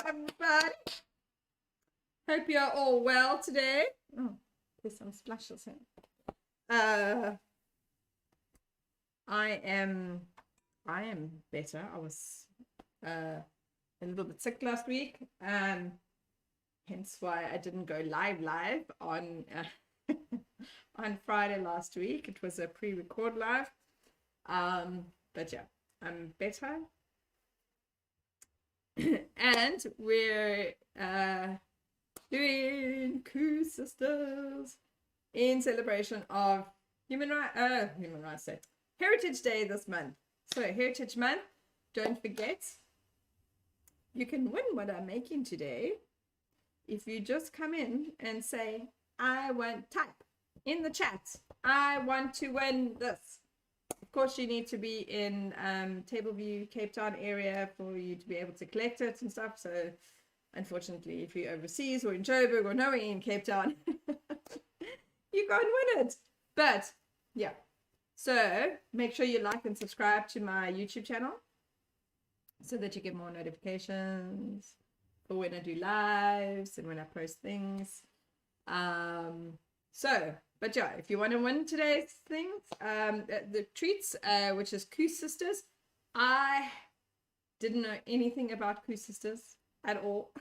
everybody. Hope you're all well today. Oh, there's some splashes here. I am better. I was a little bit sick last week, hence why I didn't go live on on Friday last week. It was a pre-record live, but yeah, I'm better. And we're doing Koesisters in celebration of Heritage Day this month. So Heritage Month, don't forget, you can win what I'm making today if you just come in and say, type in the chat, I want to win this. Of course, you need to be in Tableview, Cape Town area for you to be able to collect it and stuff. So unfortunately, if you're overseas or in Joburg or nowhere in Cape Town, you can't win it. But yeah, so make sure you like and subscribe to my YouTube channel so that you get more notifications for when I do lives and when I post things. But yeah, if you want to win today's things, the treats, which is Koesisters, I didn't know anything about Koesisters at all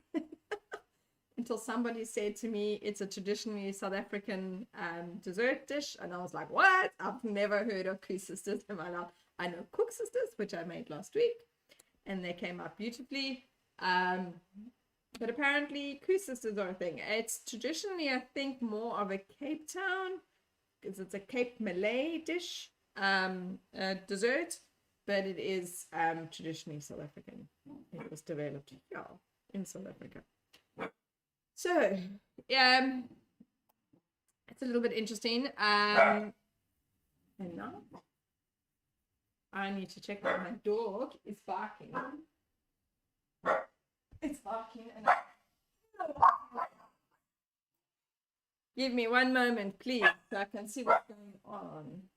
until somebody said to me it's a traditionally South African dessert dish, and I was like, what? I've never heard of Koesisters in my life. I know Koesisters, which I made last week, and they came out beautifully. But apparently Koesisters are a thing. It's traditionally, I think, more of a Cape Town, because it's a Cape Malay dish, dessert, but it is traditionally South African. It was developed here in South Africa. So, it's a little bit interesting. And now I need to check that my dog is barking. It's barking and give me one moment, please, so I can see what's going on.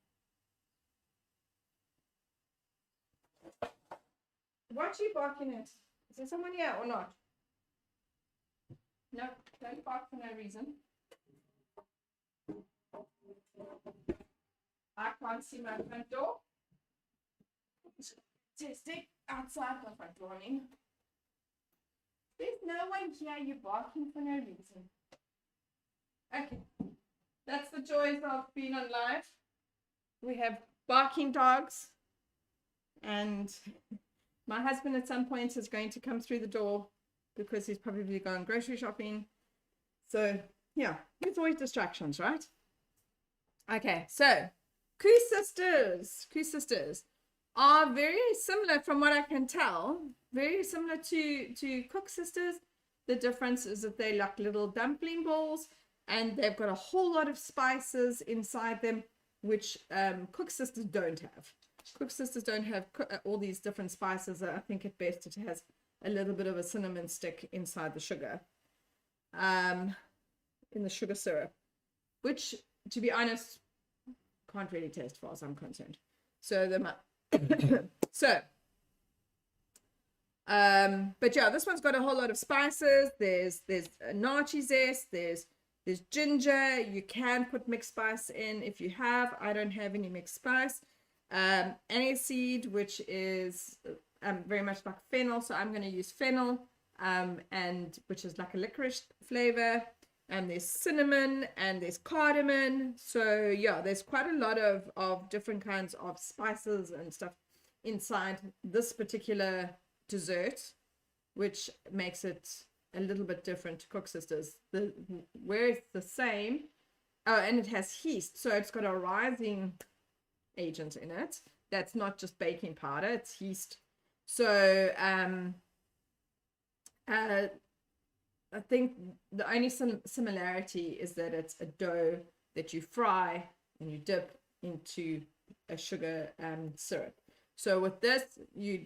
What are you barking at? Is there someone here or not? No, don't bark for no reason. I can't see my front door. Testing outside my front door. There's no one here, you're barking for no reason. Okay, that's the joys of being on live. We have barking dogs, and my husband at some point is going to come through the door because he's probably going grocery shopping. So yeah, there's always distractions, right? Okay, so Koesisters are very similar, from what I can tell, very similar to Koesisters. The difference is that they're like little dumpling balls, and they've got a whole lot of spices inside them, which Koesisters don't have. Koesisters don't have all these different spices. I think at best it has a little bit of a cinnamon stick inside the sugar, in the sugar syrup, which, to be honest, can't really taste as far as I'm concerned. So but yeah, this one's got a whole lot of spices. There's naartjie zest, there's ginger. You can put mixed spice in if you have. I don't have any mixed spice. Aniseed, which is very much like fennel, so I'm going to use fennel, and which is like a licorice flavor. And there's cinnamon and there's cardamom. So yeah, there's quite a lot of different kinds of spices and stuff inside this particular dessert, which makes it a little bit different to Koesisters. Where it's the same, and it has yeast, so it's got a rising agent in it. That's not just baking powder, it's yeast. So I think the only similarity is that it's a dough that you fry and you dip into a sugar syrup. So with this, you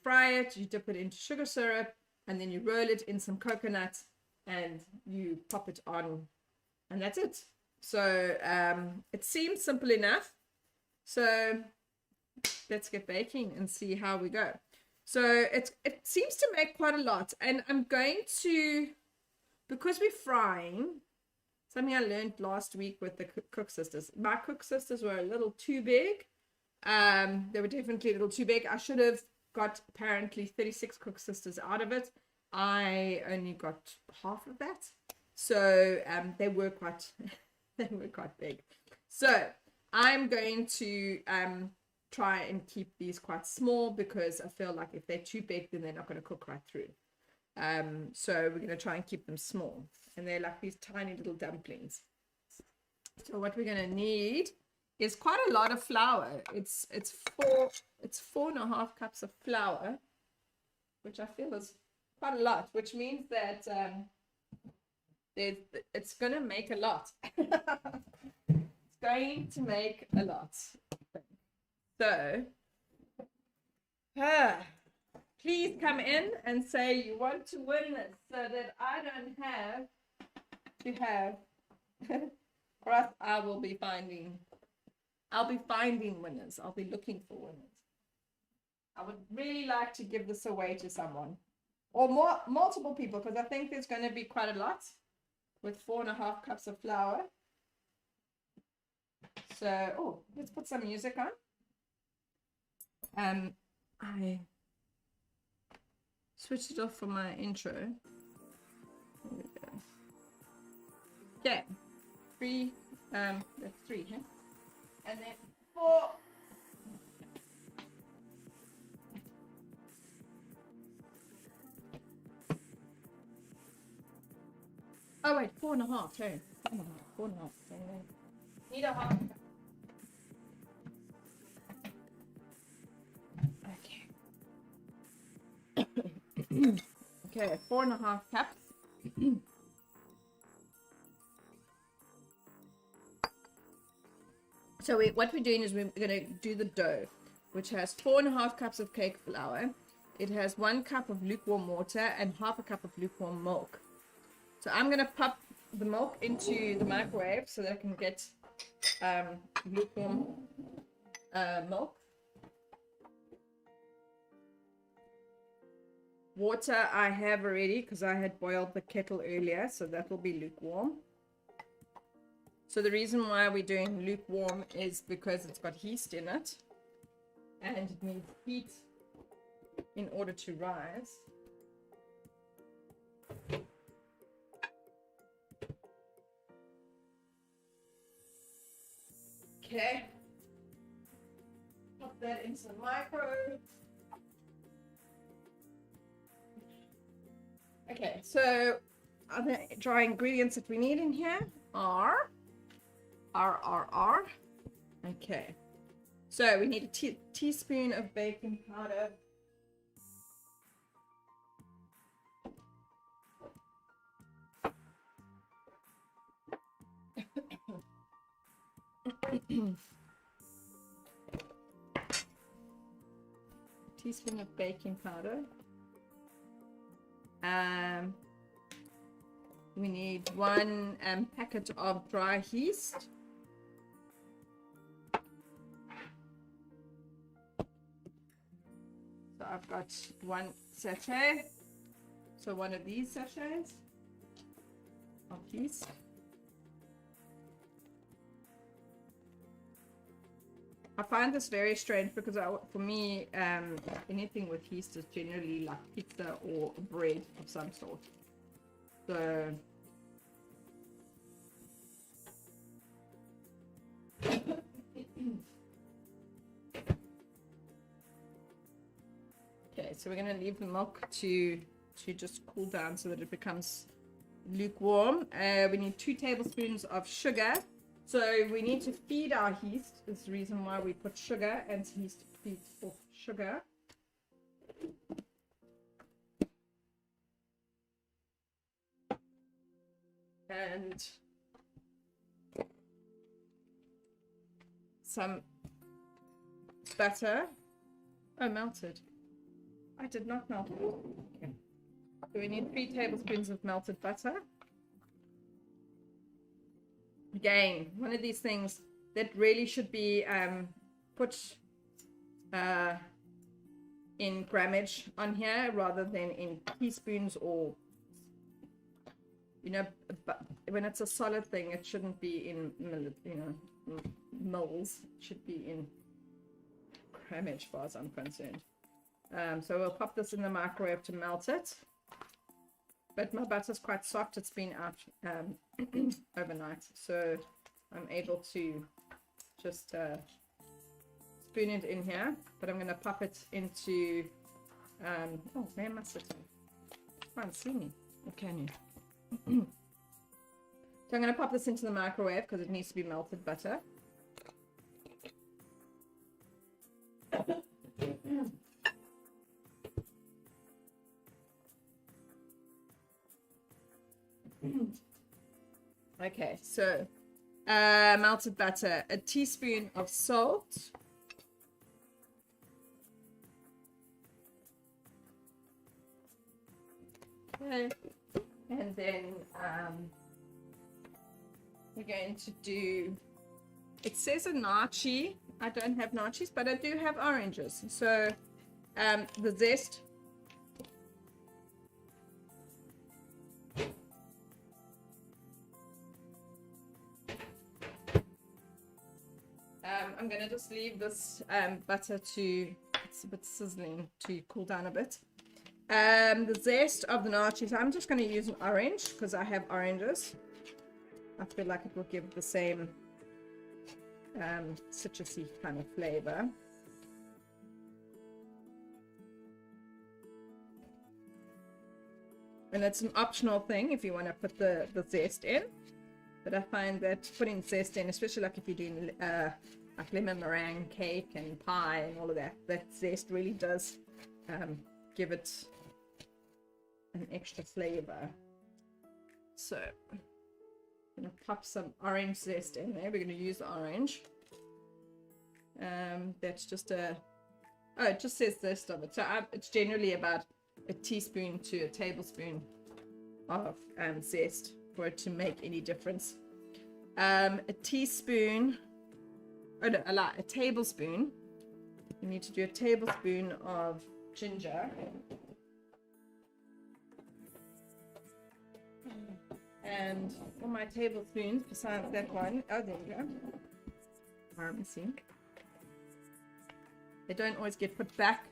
fry it, you dip it into sugar syrup, and then you roll it in some coconut and you pop it on, and that's it. So it seems simple enough. So let's get baking and see how we go. So it seems to make quite a lot. And I'm going to, because we're frying, something I learned last week with the Koesisters. My Koesisters were a little too big. They were definitely a little too big. I should have got apparently 36 Koesisters out of it. I only got half of that. So they were quite they were quite big. So I'm going to try and keep these quite small, because I feel like if they're too big, then they're not going to cook right through. So we're going to try and keep them small, and they're like these tiny little dumplings. So what we're going to need is quite a lot of flour. It's 4.5 cups of flour, which I feel is quite a lot, which means that it's going to make a lot. It's going to make a lot. So, please come in and say you want to win this, so that I don't have to have, or else I'll be finding winners. I'll be looking for winners. I would really like to give this away to someone, or multiple people, because I think there's going to be quite a lot with 4.5 cups of flour. So, let's put some music on. I switched it off for my intro. There we go. Okay, that's 3, huh? And then 4. Oh wait, 4.5. Sorry, 4.5. Need a half. Okay, 4.5 cups. So what we're doing is we're going to do the dough, which has 4.5 cups of cake flour. It has 1 cup of lukewarm water and half a cup of lukewarm milk. So I'm going to pop the milk into the microwave so that I can get lukewarm milk. Water I have already, because I had boiled the kettle earlier, so that will be lukewarm. So the reason why we're doing lukewarm is because it's got yeast in it, and it needs heat in order to rise. Okay, pop that into the microwave. Okay, so other dry ingredients that we need in here are okay. So we need a teaspoon of baking powder. Teaspoon of baking powder. We need 1 packet of dry yeast. So I've got 1 sachet. So 1 of these sachets of yeast. I find this very strange because for me, anything with yeast is generally like pizza or bread of some sort. So okay, so we're going to leave the milk to just cool down so that it becomes lukewarm. We need 2 tablespoons of sugar. So we need to feed our yeast. Is the reason why we put sugar, and yeast feeds off sugar. And some butter. Oh, melted. I did not melt it. Okay. So we need 3 tablespoons of melted butter. Again, one of these things that really should be put in grammage on here rather than in teaspoons, or but when it's a solid thing, it shouldn't be in mils. It should be in grammage, as far as I'm concerned. So we'll pop this in the microwave to melt it. But my butter's quite soft. It's been out overnight, so I'm able to just spoon it in here. But I'm going to pop it into oh, where am I sitting? You can't see me, or can you? So I'm going to pop this into the microwave because it needs to be melted butter. Okay, so melted butter, a teaspoon of salt, okay, and then we're going to do, it says a nachi. I don't have nachis, but I do have oranges, so the zest. I'm going to just leave this butter to, it's a bit sizzling, to cool down a bit. The zest of the nachos, I'm just going to use an orange because I have oranges. I feel like it will give the same citrusy kind of flavor. And it's an optional thing if you want to put the zest in. But I find that putting zest in, especially like if you're doing like lemon meringue cake and pie and all of that, that zest really does give it an extra flavor. So I'm going to pop some orange zest in there. We're going to use the orange. That's just a, oh, it just says zest of it. So it's generally about a teaspoon to a tablespoon of zest for it to make any difference. A teaspoon, oh no, a tablespoon. You need to do a tablespoon of ginger. And for my tablespoons, besides that one, oh, there you go. I'm missing. They don't always get put back,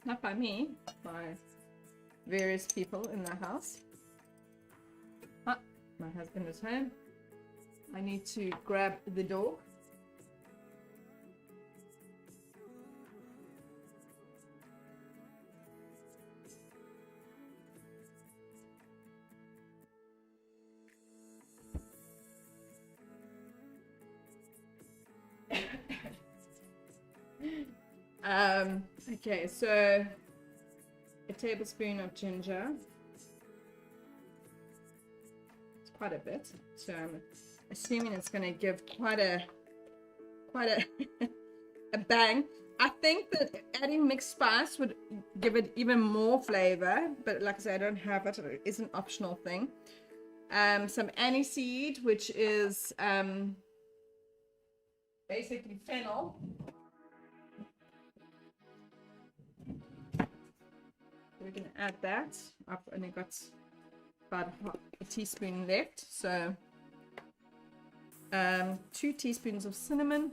not by me, by various people in the house. Ah, my husband is home. I need to grab the dog. Okay, so a tablespoon of ginger. It's quite a bit, so I'm assuming it's going to give quite a a bang. I think that adding mixed spice would give it even more flavor, but like I said, I don't have it. It is an optional thing. Some aniseed, which is basically fennel. We're going to add that. I've only got about a teaspoon left, so 2 teaspoons of cinnamon.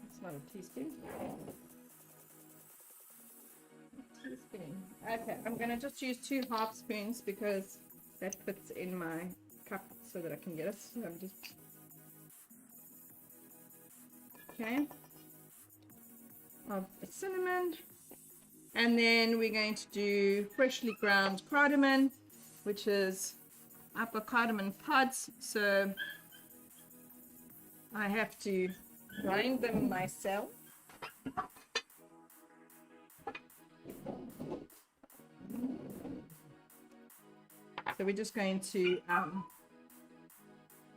It's not a teaspoon. A teaspoon. Okay, I'm going to just use 2 half spoons because that fits in my cup so that I can get it. So I'm just, okay, of cinnamon, and then we're going to do freshly ground cardamom, which is, I've got cardamom pods, so I have to grind them myself. So we're just going to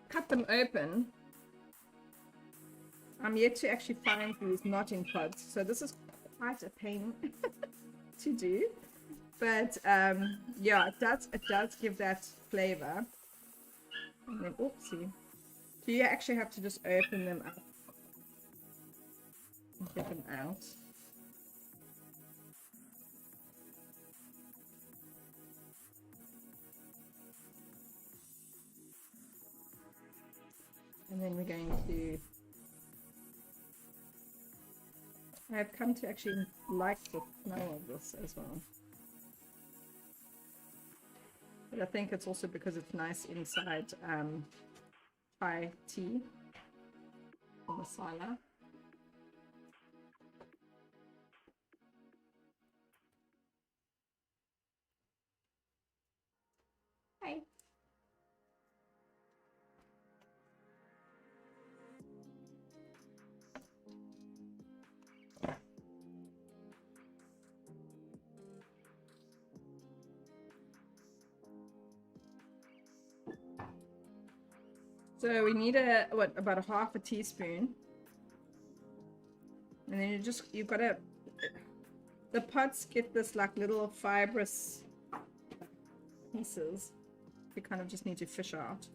cut them open. I'm yet to actually find these not in pods, so this is quite a pain to do. But yeah, it does give that flavor. And then, oopsie. So you actually have to just open them up Get them out. And then we're going to, I've come to actually like the smell of this as well. But I think it's also because it's nice inside Thai tea or masala. Hi. So we need about a half a teaspoon. And then you've got to, the pods get this like little fibrous pieces. You kind of just need to fish out.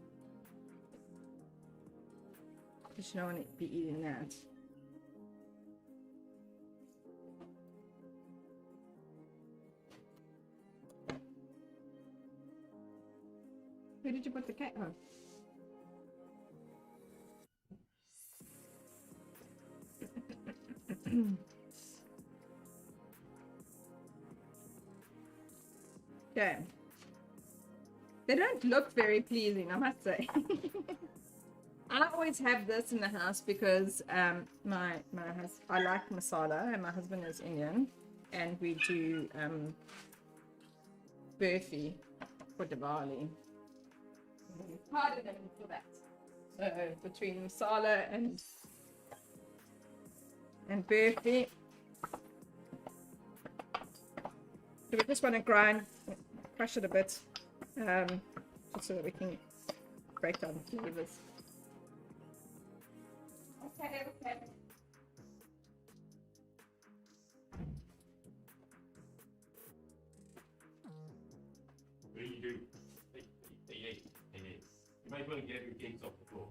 Because you don't want to be eating that. Where did you put the cat? Oh. Okay. They don't look very pleasing, I must say. I always have this in the house because I like masala and my husband is Indian, and we do burfi for Diwali. Pardon him for that. So between masala and burfi, so we just want to crush it a bit, just so that we can break down the flavors. Okay. What do you do? Hey. You might want to get your cakes off the floor.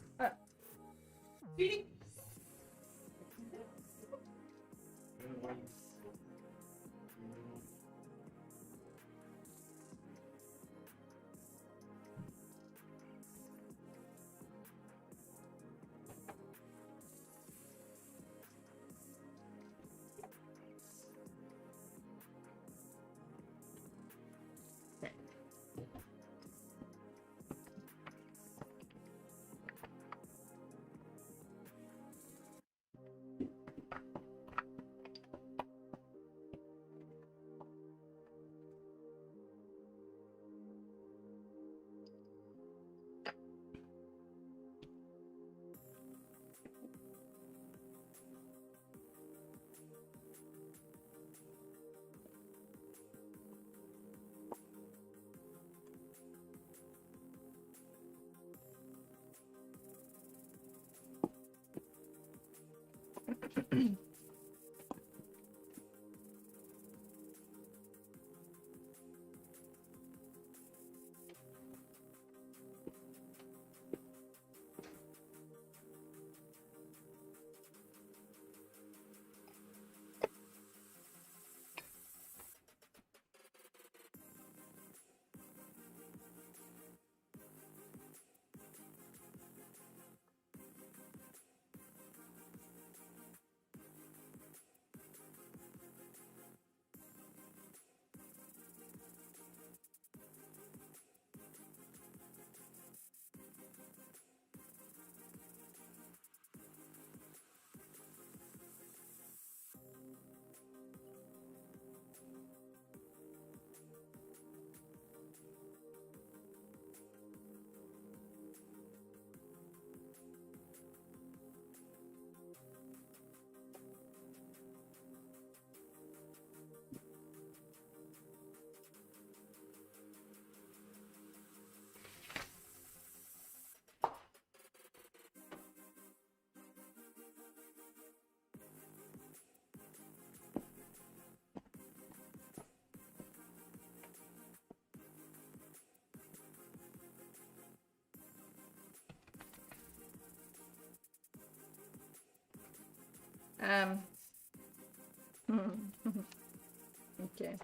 Okay.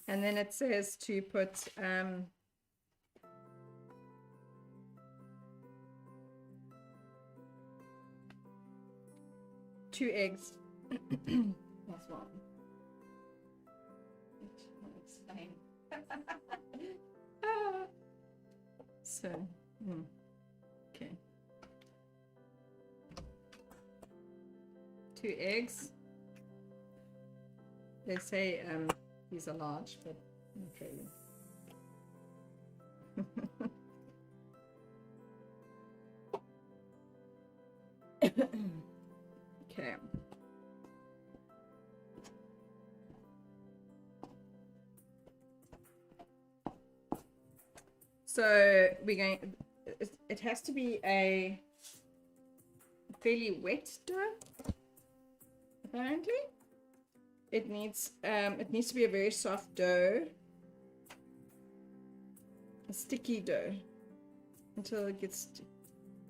And then it says to put 2 eggs. That's one. I'll explain. So, okay. 2 eggs. They say these are large, but not really. Okay. So we're going, it has to be a fairly wet dough, apparently. It needs to be a very soft dough, a sticky dough, until it gets,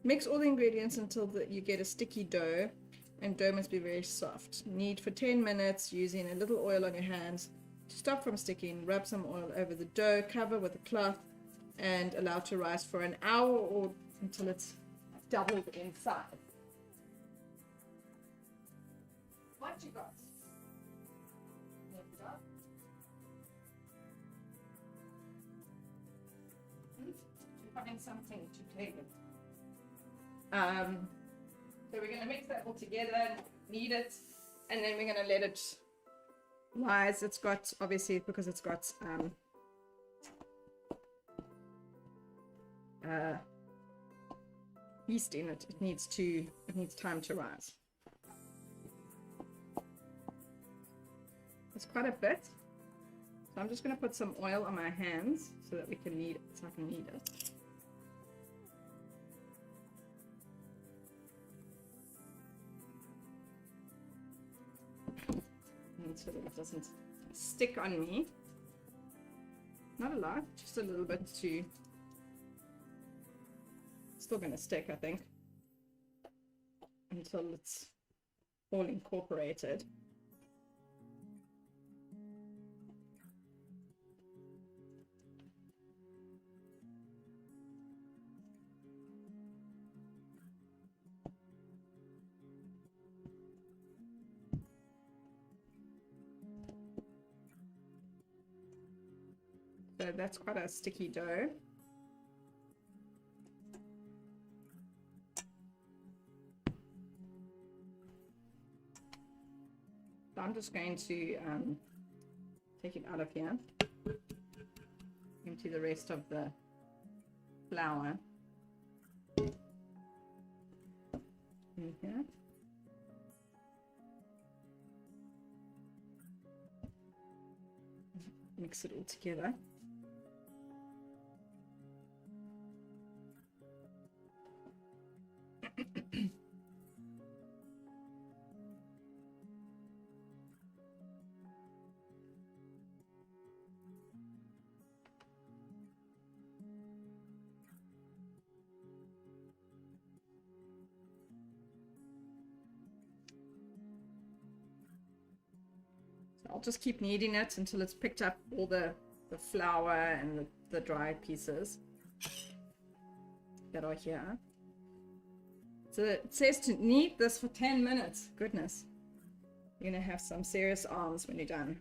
mix all the ingredients until you get a sticky dough, and dough must be very soft. Knead for 10 minutes using a little oil on your hands to stop from sticking. Rub some oil over the dough, cover with a cloth, and allow to rise for an hour or until it's doubled in size. What you got? What you got? To find something to take it. So we're going to mix that all together, knead it, and then we're going to let it rise. It's got, obviously, because it's got yeast in it, it needs time to rise. It's quite a bit, so I'm just going to put some oil on my hands so that we can knead it, so I can knead it. And so that it doesn't stick on me. Not a lot, just a little bit to. Still going to stick, I think, until it's all incorporated. So that's quite a sticky dough. So I'm just going to take it out of here, empty the rest of the flour in here. Mix it all together. I'll just keep kneading it until it's picked up all the flour and the dried pieces that are here. So it says to knead this for 10 minutes. Goodness. You're going to have some serious arms when you're done.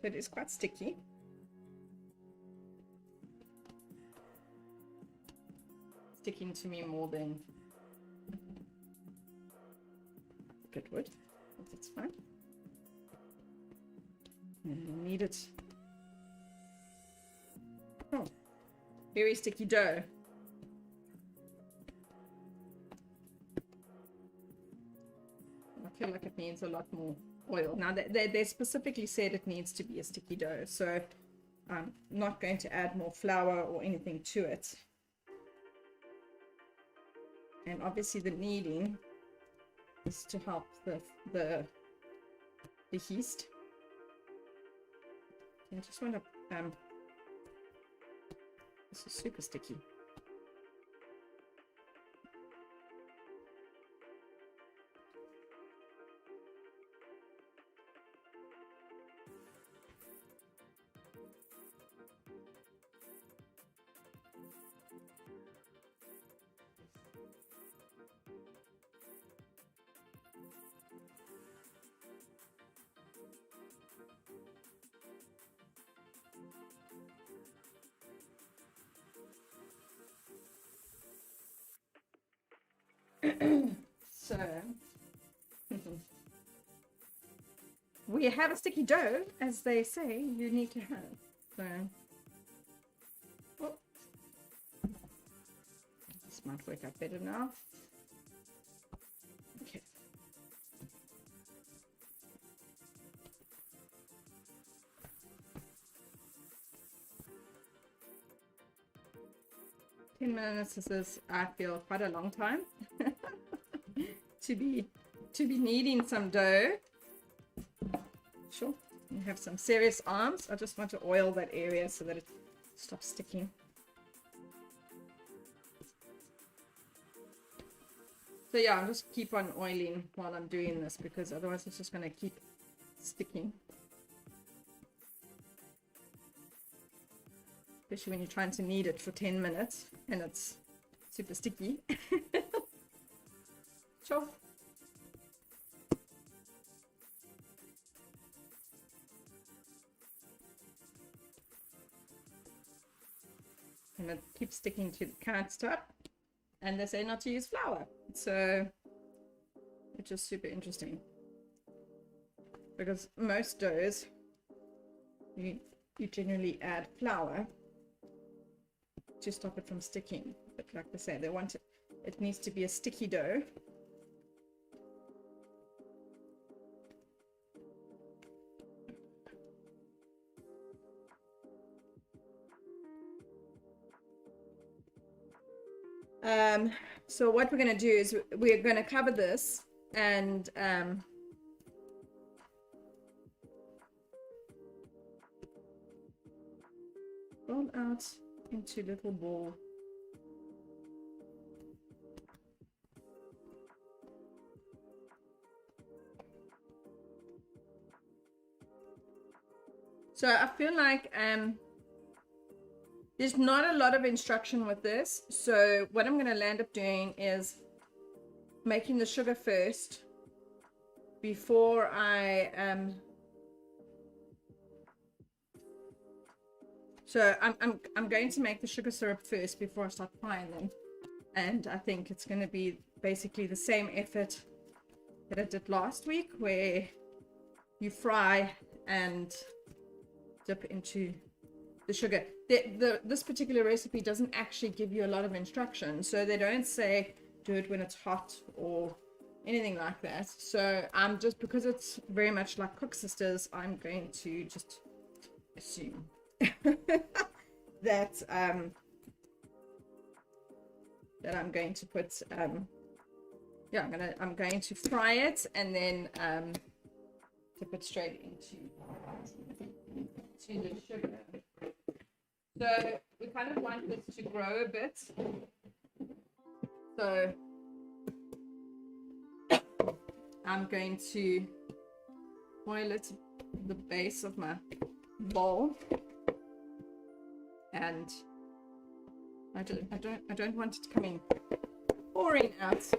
So it is quite sticky. Sticking to me more than it would. That's fine. And you knead it. Oh, very sticky dough. I feel like it needs a lot more oil. Now they specifically said it needs to be a sticky dough, so I'm not going to add more flour or anything to it. And obviously the kneading is to help the yeast. I just want to, this is super sticky. So we have a sticky dough, as they say you need to have. So oh, this might work out better now. Okay. Ten minutes is, I feel, quite a long time to be kneading some dough. Sure, you have some serious arms. I just want to oil that area so that it stops sticking. So yeah, I'll just keep on oiling while I'm doing this, because otherwise it's just going to keep sticking. Especially when you're trying to knead it for 10 minutes and it's super sticky. Sure. And it keeps sticking to the countertop. And they say not to use flour. So it's just super interesting. Because most doughs, you generally add flour to stop it from sticking. But like they say, they want it needs to be a sticky dough. So what we're going to do is we're going to cover this and roll out into little ball. So I feel like there's not a lot of instruction with this. So what I'm going to land up doing is making the sugar first before I so I'm going to make the sugar syrup first before I start frying them, and I think it's going to be basically the same effort that I did last week, where you fry and dip into the sugar. This particular recipe doesn't actually give you a lot of instruction, so they don't say do it when it's hot or anything like that. So I'm just, because it's very much like Koesisters, I'm going to just assume that that I'm going to put yeah, I'm going to fry it and then dip it straight into the sugar. So we kind of want this to grow a bit. So I'm going to boil it at the base of my bowl, and I don't want it coming pouring out. So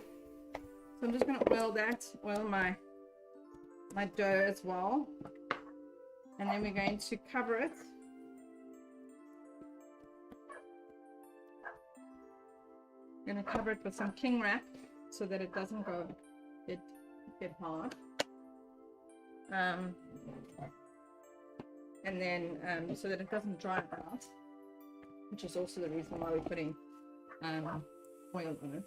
I'm just going to oil my dough as well, and then we're going to cover it. I'm going to cover it with some cling wrap so that it doesn't go get hard. And then so that it doesn't dry out, which is also the reason why we're putting oil on it.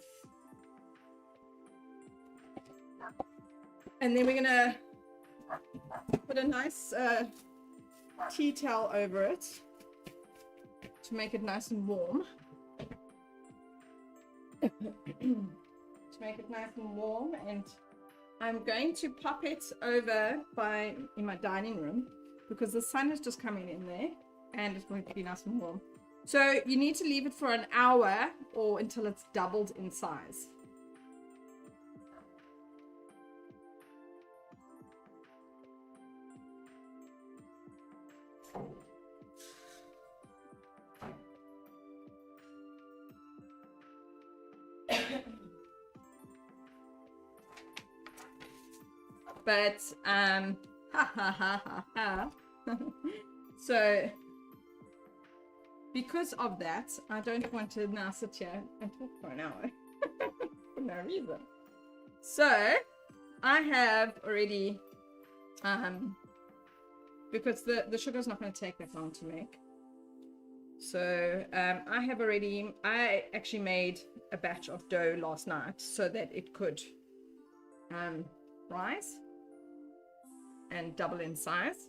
And then we're going to put a nice tea towel over it to make it nice and warm. And I'm going to pop it over in my dining room because the sun is just coming in there and it's going to be nice and warm. So you need to leave it for an hour or until it's doubled in size. But so because of that, I don't want to now sit here and talk for an hour for no reason. So I have already because the sugar is not going to take that long to make. So I actually made a batch of dough last night so that it could rise and double in size.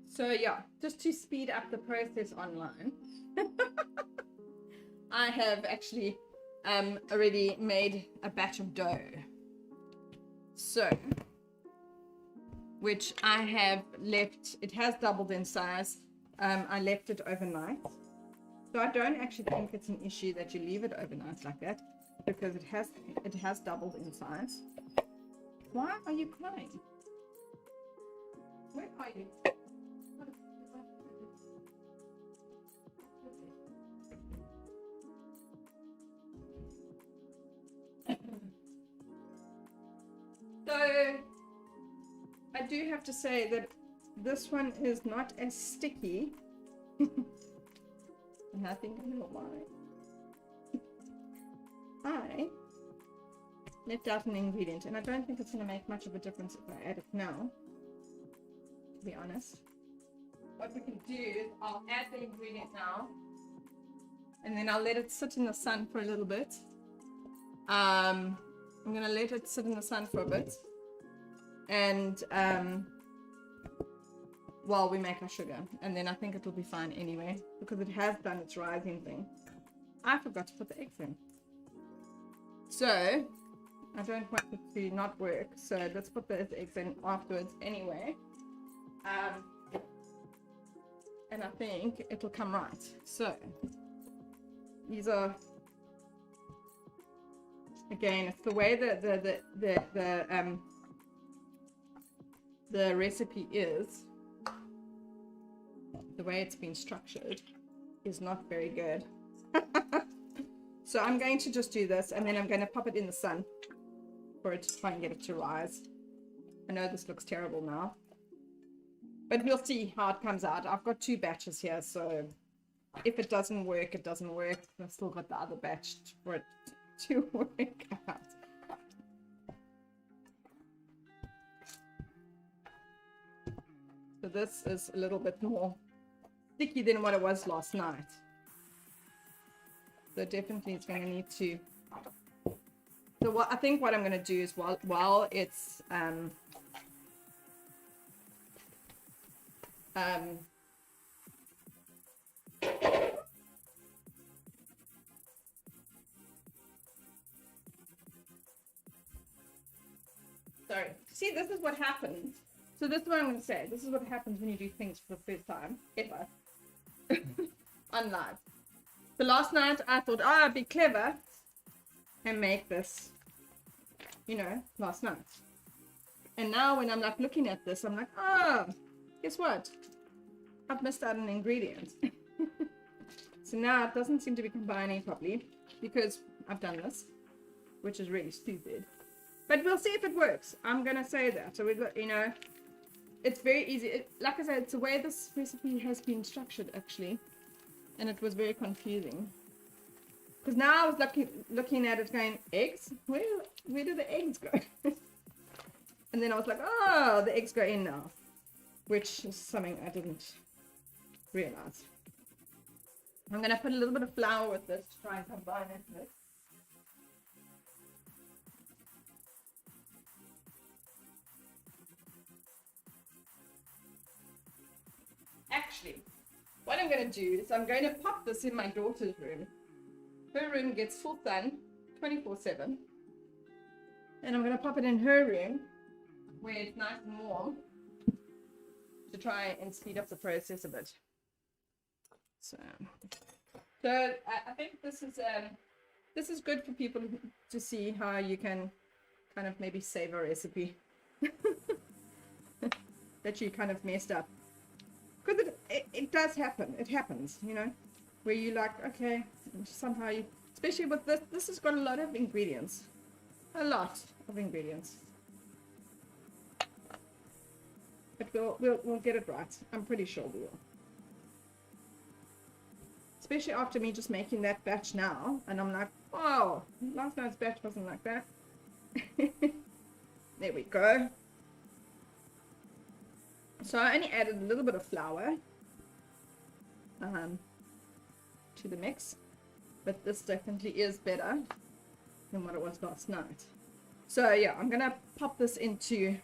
So yeah, just to speed up the process online, I have actually already made a batch of dough. So, which I have left, it has doubled in size. I left it overnight. So I don't actually think it's an issue that you leave it overnight like that, because it has doubled in size. Why are you crying? Where are you? So I do have to say that this one is not as sticky. And I think I know why. I left out an ingredient, and I don't think it's going to make much of a difference if I add it now, to be honest. What we can do is I'll add the ingredient now, and then I'll let it sit in the sun for a little bit. I'm going to let it sit in the sun for a bit, and while we make our sugar, and then I think it'll be fine anyway, because it has done its rising thing. I forgot to put the eggs in, so I don't want it to not work, so let's put the eggs in afterwards anyway, and I think it'll come right. So these are, again, it's the way that the recipe is, the way it's been structured is not very good. So I'm going to just do this, and then I'm going to pop it in the sun for it to try and get it to rise. I know this looks terrible now, but we'll see how it comes out. I've got 2 batches here, so if it doesn't work, it doesn't work. I've still got the other batch for it to work out. So this is a little bit more sticky than what it was last night. So definitely it's going to need to. So what I think what I'm going to do is while it's sorry. See, this is what happens. So this is what I'm going to say. This is what happens when you do things for the first time ever on live. So last night I thought, oh, I'd be clever and make this, you know, last night. And now when I'm like looking at this, I'm like, oh, guess what? I've missed out an ingredient. So now it doesn't seem to be combining properly because I've done this, which is really stupid. But we'll see if it works. I'm going to say that. So we've got, you know, it's very easy. Like I said, it's the way this recipe has been structured, actually. And it was very confusing. Because now I was looking at it going, eggs? Where do the eggs go? And then I was like, oh, the eggs go in now. Which is something I didn't realize. I'm going to put a little bit of flour with this to try and combine it with. actually, what I'm going to do is I'm going to pop this in my daughter's room. Her room gets full sun 24/7. And I'm going to pop it in her room where it's nice and warm to try and speed up the process a bit. So I think this is good for people to see how you can kind of maybe save a recipe that you kind of messed up. Because it does happen. It happens, you know, where you like, okay, somehow you, especially with this has got a lot of ingredients. A lot of ingredients. But we'll get it right. I'm pretty sure we will. Especially after me just making that batch now. And I'm like, oh, last night's batch wasn't like that. There we go. So I only added a little bit of flour to the mix. But this definitely is better than what it was last night. So yeah, I'm gonna pop this into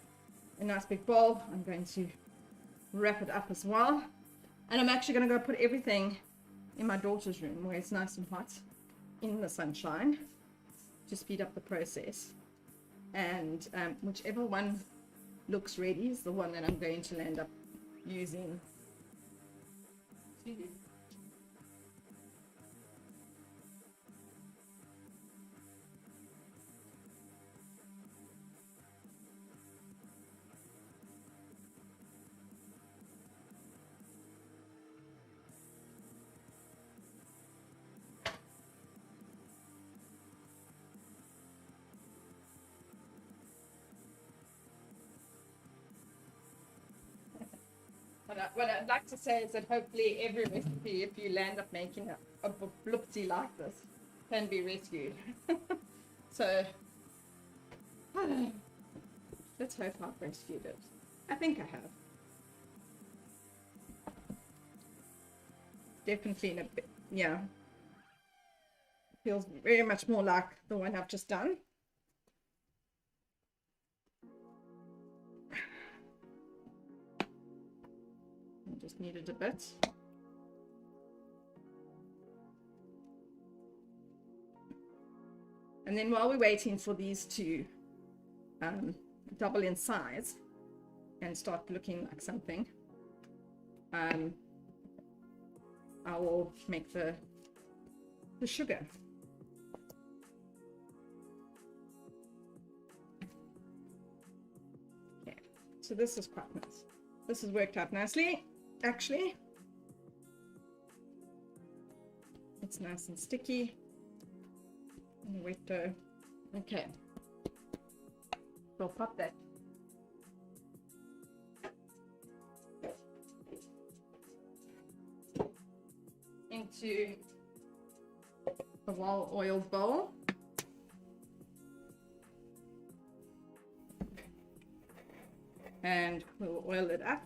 a nice big bowl. I'm going to wrap it up as well, and I'm actually gonna go put everything in my daughter's room where it's nice and hot in the sunshine to speed up the process. And whichever one looks ready is the one that I'm going to end up using. What I'd like to say is that hopefully every recipe, if you land up making a blupsy like this, can be rescued. So, let's hope I've rescued it. I think I have. Definitely in a bit, yeah. Feels very much more like the one I've just done. Just needed a bit. And then while we're waiting for these to double in size and start looking like something, I will make the sugar. Okay, so this is quite nice. This has worked out nicely. Actually, it's nice and sticky and wet dough. Okay, we'll pop that into a well-oiled bowl. And we'll oil it up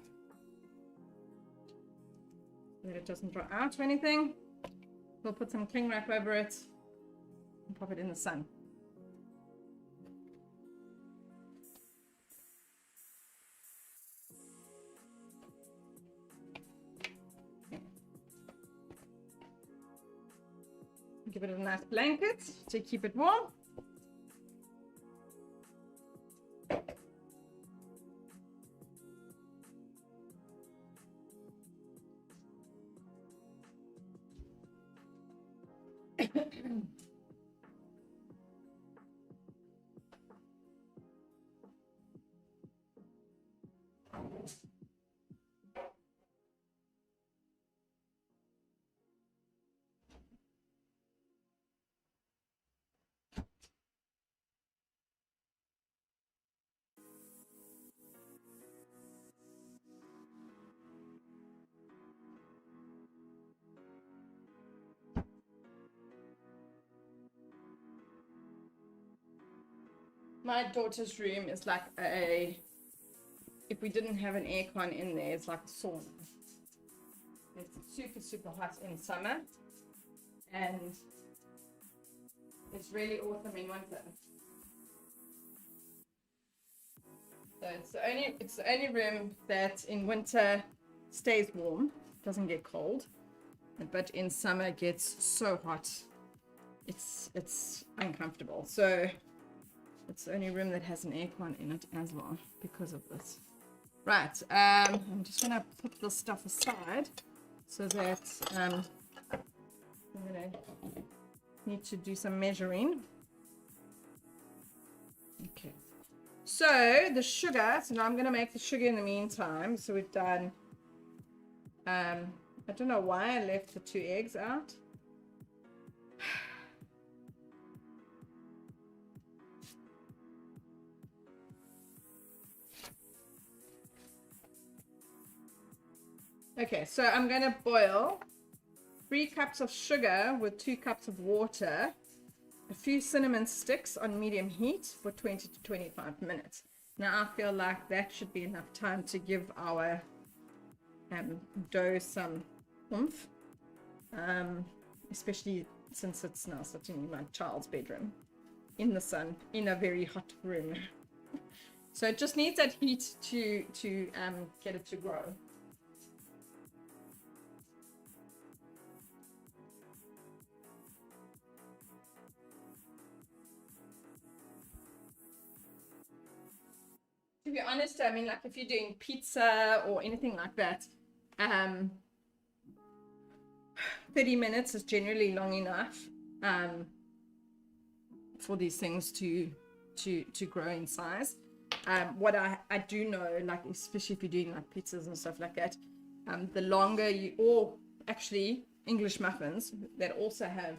so that it doesn't dry out or anything. We'll put some cling wrap over it and pop it in the sun. Okay. Give it a nice blanket to keep it warm. My daughter's room is like if we didn't have an aircon in there, it's like a sauna. It's super, super hot in summer, and it's really awesome in winter. So it's the only room that in winter stays warm, doesn't get cold, but in summer it gets so hot. It's uncomfortable. So it's the only room that has an aircon in it as well because of this. Right, I'm just gonna put this stuff aside so that I'm gonna need to do some measuring. Okay, so the sugar, so now I'm gonna make the sugar in the meantime. So we've done, I don't know why I left the 2 eggs out. Okay, so I'm going to boil 3 cups of sugar with 2 cups of water, a few cinnamon sticks on medium heat for 20 to 25 minutes. Now I feel like that should be enough time to give our dough some oomph, especially since it's now sitting in my child's bedroom in the sun in a very hot room. So it just needs that heat to get it to grow. To be honest, I mean, like if you're doing pizza or anything like that, 30 minutes is generally long enough for these things to grow in size. What I do know, like especially if you're doing like pizzas and stuff like that, the longer you, or actually English muffins that also have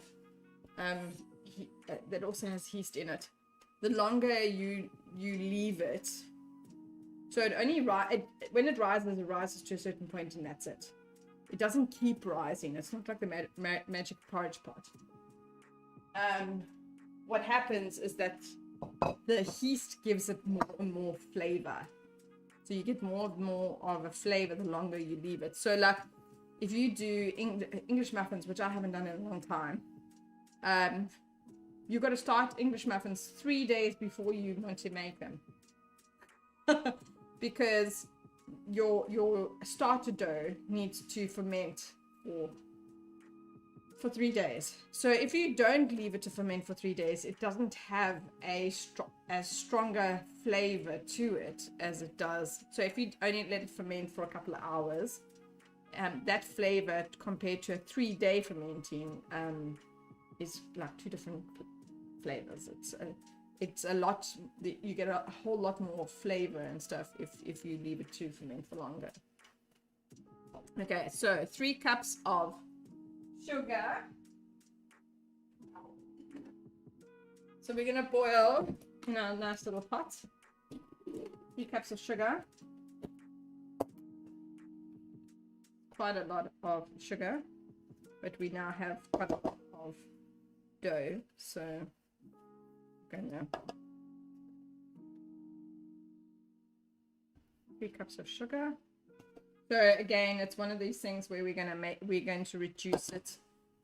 that also has yeast in it, the longer you leave it. So it only when it rises to a certain point, and that's it. It doesn't keep rising. It's not like the magic porridge pot. What happens is that the yeast gives it more and more flavor. So you get more and more of a flavor the longer you leave it. So like if you do English muffins, which I haven't done in a long time, you've got to start English muffins 3 days before you want to make them. Because your starter dough needs to ferment for 3 days. So if you don't leave it to ferment for 3 days, it doesn't have as stronger flavor to it as it does. So if you only let it ferment for a couple of hours, that flavor compared to a 3-day fermenting is like 2 different flavors. It's a lot, you get a whole lot more flavor and stuff if you leave it to ferment for longer. Okay, so 3 cups of sugar. So we're gonna boil in our nice little pot 3 cups of sugar. Quite a lot of sugar, but we now have quite a lot of dough, so gonna 3 cups of sugar. So again, it's one of these things where we're going to reduce it.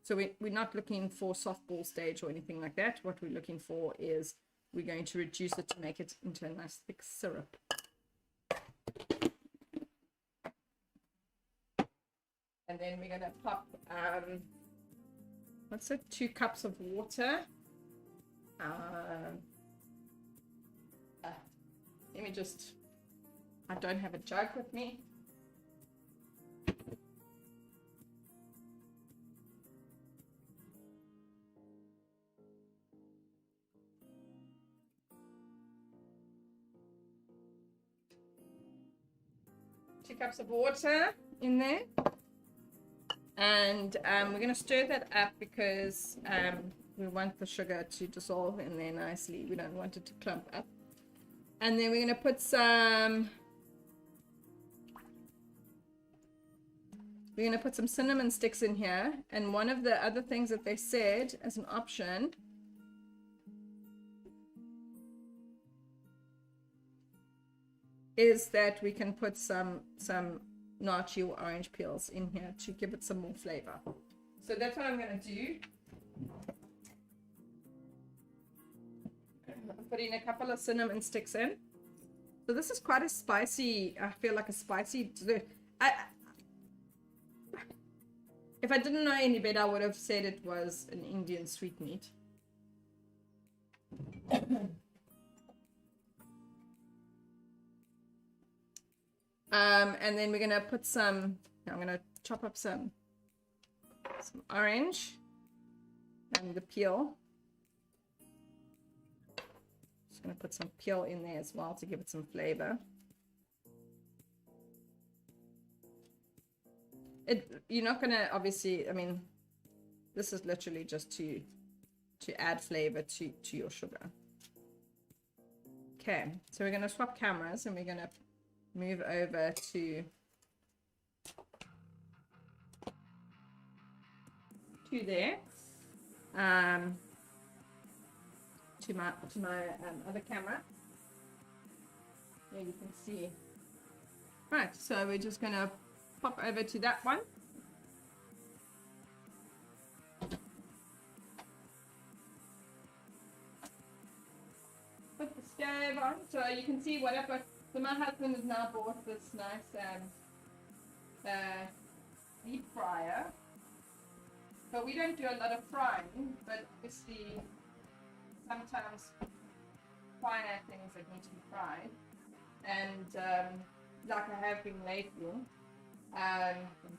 So we're not looking for softball stage or anything like that. What we're looking for is we're going to reduce it to make it into a nice thick syrup. And then we're gonna pop what's it, 2 cups of water. Let me just, I don't have a jug with me. Two cups of water in there. And we're going to stir that up because we want the sugar to dissolve in there nicely. We don't want it to clump up. And then we're going to put some cinnamon sticks in here. And one of the other things that they said as an option is that we can put some nachi or orange peels in here to give it some more flavor. So that's what I'm going to do. I'm putting a couple of cinnamon sticks in. So this is quite a spicy, I feel like a spicy dessert. If I didn't know any better, I would have said it was an Indian sweetmeat. And then we're gonna put some. I'm gonna chop up some orange and the peel. Just gonna put some peel in there as well to give it some flavor. You're not gonna, obviously, I mean, this is literally just to add flavor to your sugar. Okay, so we're gonna swap cameras and we're gonna move over to there, to my other camera. There you can see. Right, so we're just gonna pop over to that one. Put the stove on, so you can see what I've got. So my husband has now bought this nice deep fryer. But we don't do a lot of frying, but obviously sometimes finer things that need to be fried. And like I have been lately,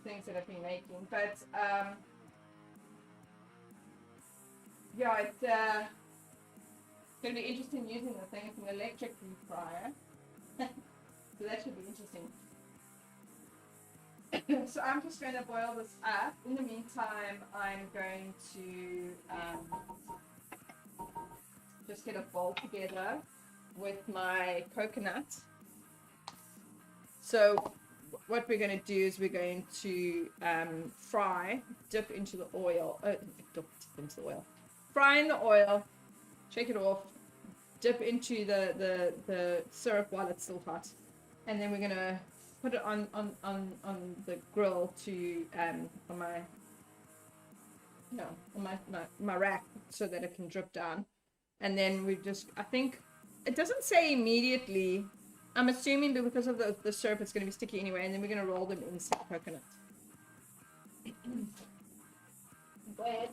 things that I've been making. But yeah, it's going to be interesting using the thing. It's an electric deep fryer. So that should be interesting. So I'm just going to boil this up. In the meantime, I'm going to just get a bowl together with my coconut. So what we're going to do is we're going to dip into the oil, fry in the oil, shake it off, dip into the syrup while it's still hot, and then we're going to put it on the grill to on my rack so that it can drip down. And then we just, I think it doesn't say immediately. I'm assuming, but because of the syrup, it's going to be sticky anyway. And then we're going to roll them in some coconut. Go ahead.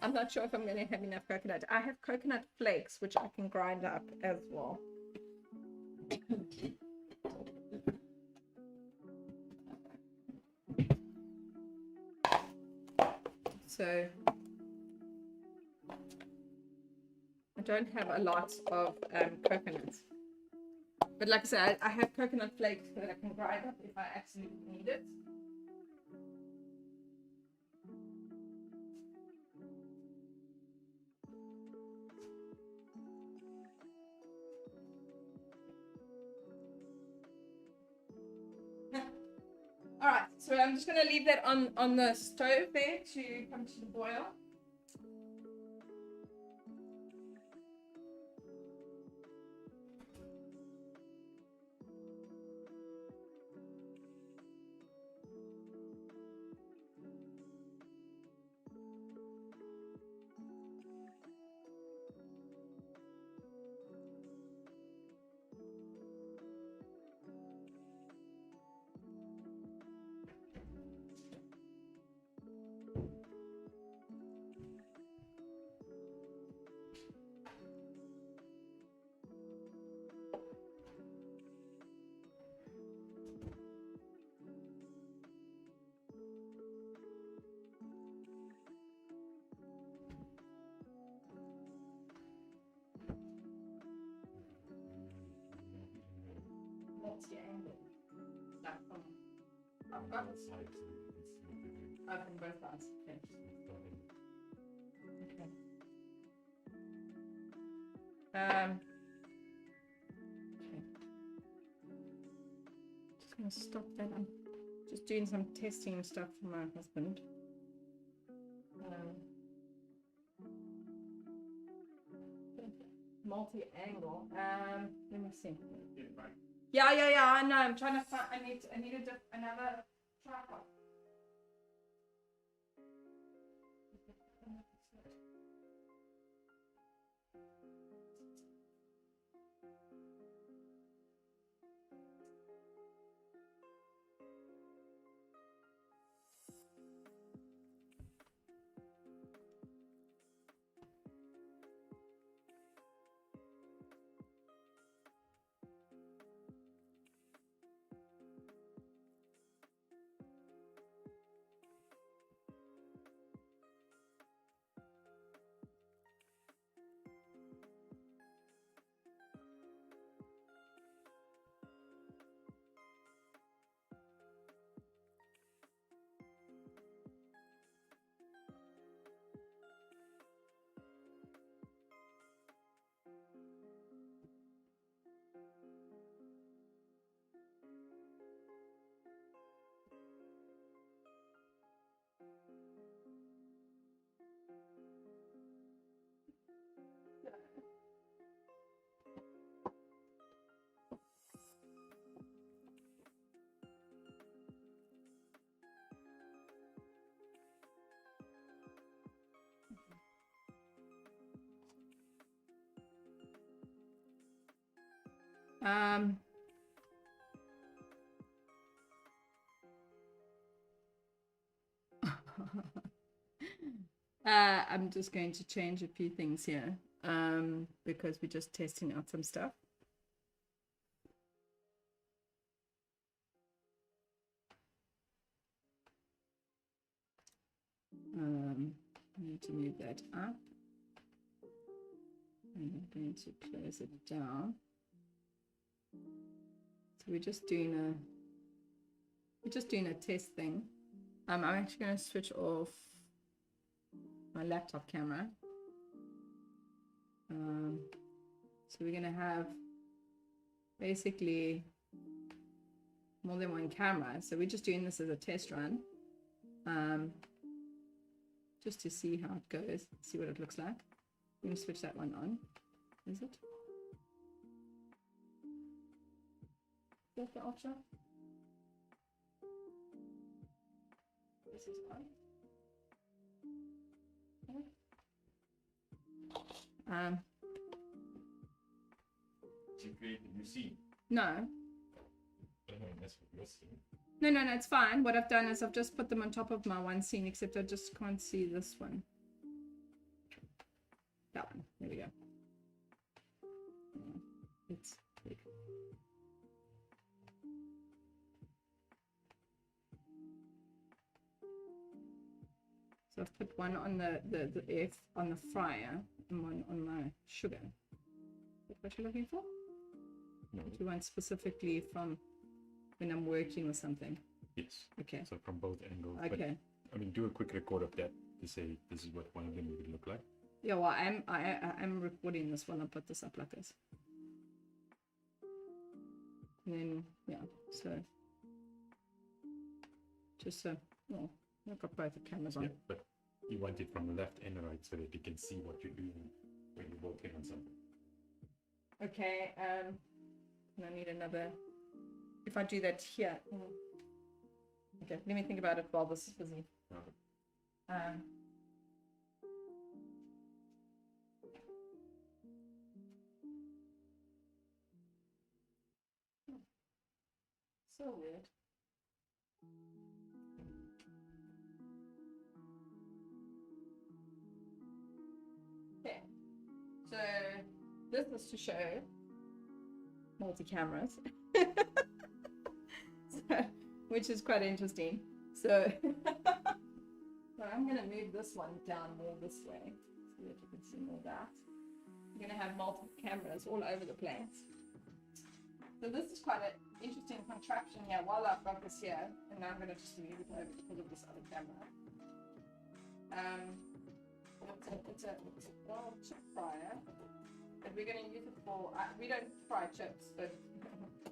I'm not sure if I'm going to have enough coconut. I have coconut flakes, which I can grind up as well. So I don't have a lot of coconut. But like I said, I have coconut flakes that I can grind up if I absolutely need it. All right, so I'm just going to leave that on the stove there to come to the boil. Multi-angle. Like I've got open both sides. Okay. Okay. Just gonna stop that. I'm just doing some testing stuff for my husband. Multi-angle. Let me see. Yeah. I know. I'm trying to find. I need another tripod. Um, I'm just going to change a few things here because we're just testing out some stuff. I need to move that up. And I'm going to close it down. So we're just doing a test thing. I'm actually going to switch off my laptop camera. So we're going to have basically more than one camera. So we're just doing this as a test run. Just to see how it goes, see what it looks like. I'm going to switch that one on. Is it? Is that the ultra? This is on. Okay. To create a new scene. No. I don't know, that's what you're seeing. No, it's fine. What I've done is I've just put them on top of my one scene, except I just can't see this one. That one. There we go. It's big. So I've put one on the F on the fryer and one on my sugar. Is that what you're looking for? No. Do you want specifically from when I'm working or something? Yes. Okay. So from both angles. Okay. But, I mean, do a quick record of that to say this is what one of them would look like. Yeah, well, I'm recording this while I put this up like this. And then, yeah, so just so, well, I've got both the cameras on. Yeah, but you want it from the left and right so that you can see what you're doing when you're working on something. Okay, and I need another, if I do that here. Okay, let me think about it while this is busy. So weird. Okay, so this is to show multi-cameras, so, which is quite interesting. So, so I'm going to move this one down more this way so that you can see more of that. You're going to have multiple cameras all over the place. So this is quite an interesting contraption here while I've got this here, and now I'm going to just move it over because of this other camera. It's a well chip fryer, but we're going to use it for, we don't fry chips, but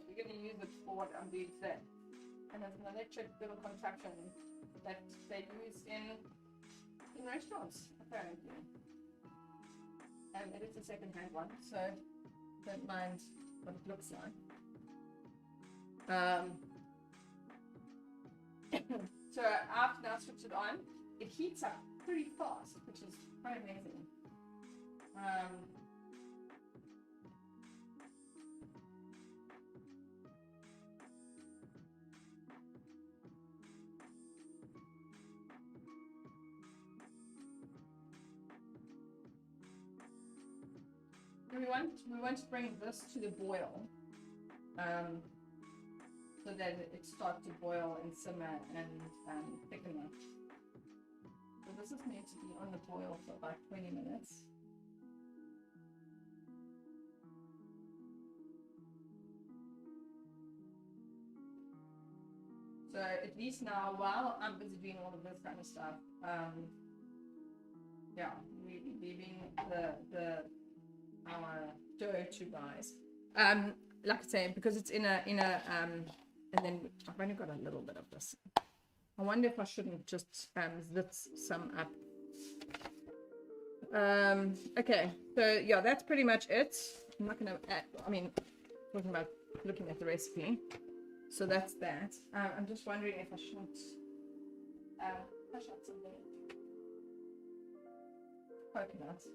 we're going to use it for what I'm doing today. And it's an electric little contraption that they use in restaurants, apparently. And it is a second-hand one, so don't mind what it looks like. Um, so I've now switched it on. It heats up pretty fast, which is quite amazing. We want to bring this to the boil, so that it starts to boil and simmer and thicken up. So this is meant to be on the boil for about 20 minutes. So at least now, while I'm busy doing all of this kind of stuff, yeah, we're leaving our dough to rise. Like I say, because it's in a and then I've only got a little bit of this. I wonder if I shouldn't just zit some up. Okay, so yeah, that's pretty much it. I'm not gonna add, I mean, talking about looking at the recipe. So that's that. I'm just wondering if I shouldn't push out something. Coconuts.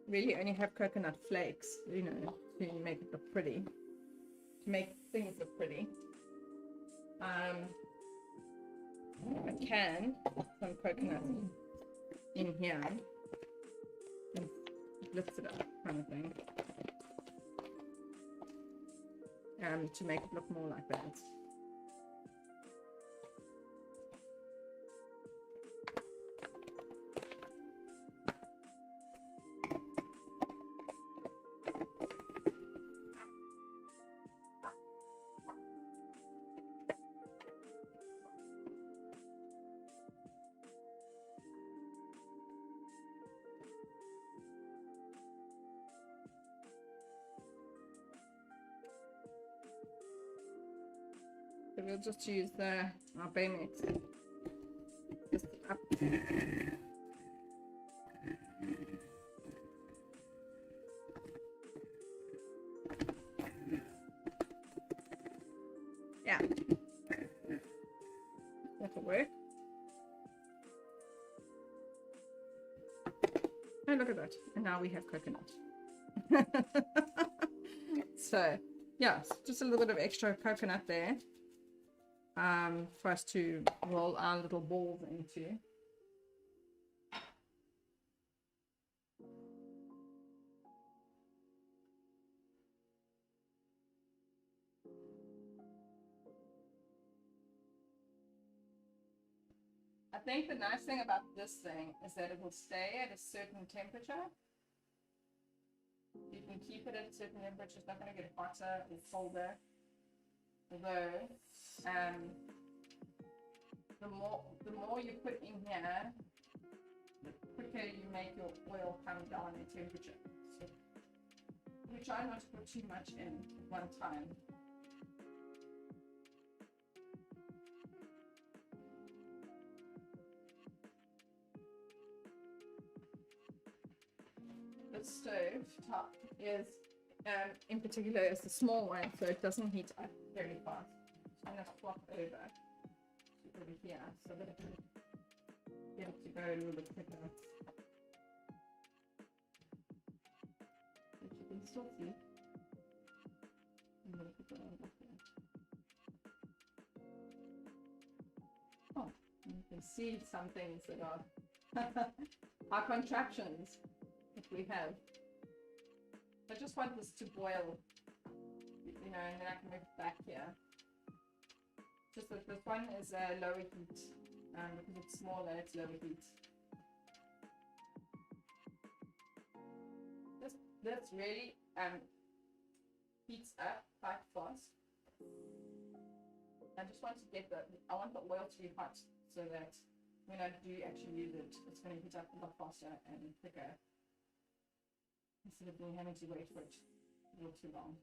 Really only have coconut flakes, you know, to make it look pretty. To make things look pretty. I can put some coconut in here and lift it up, kind of thing, to make it look more like that. So we'll just use our bay mix. Just up. Yeah. That'll work. Oh, look at that. And now we have coconut. So, yeah, just a little bit of extra coconut there. For us to roll our little balls into. I think the nice thing about this thing is that it will stay at a certain temperature. You can keep it at a certain temperature. It's not going to get hotter or colder. Although, the more you put in here, the quicker you make your oil come down in temperature. So we try not to put too much in at one time. The stove top is, in particular, is the small one, so it doesn't heat up very fast. So I'm going to flop over here so that it can get it to go a little bit quicker. Which you can still see. I'm going to put that over here. Oh, you can see some things that are our contraptions that we have. I just want this to boil, you know, and then I can move it back here. Just that this one is a lower heat, because it's smaller, it's lower heat. This really heats up quite fast. I just want to get I want the oil to be hot so that when I do actually use it, it's going to heat up a lot faster and quicker, instead of having to wait for it a little too long.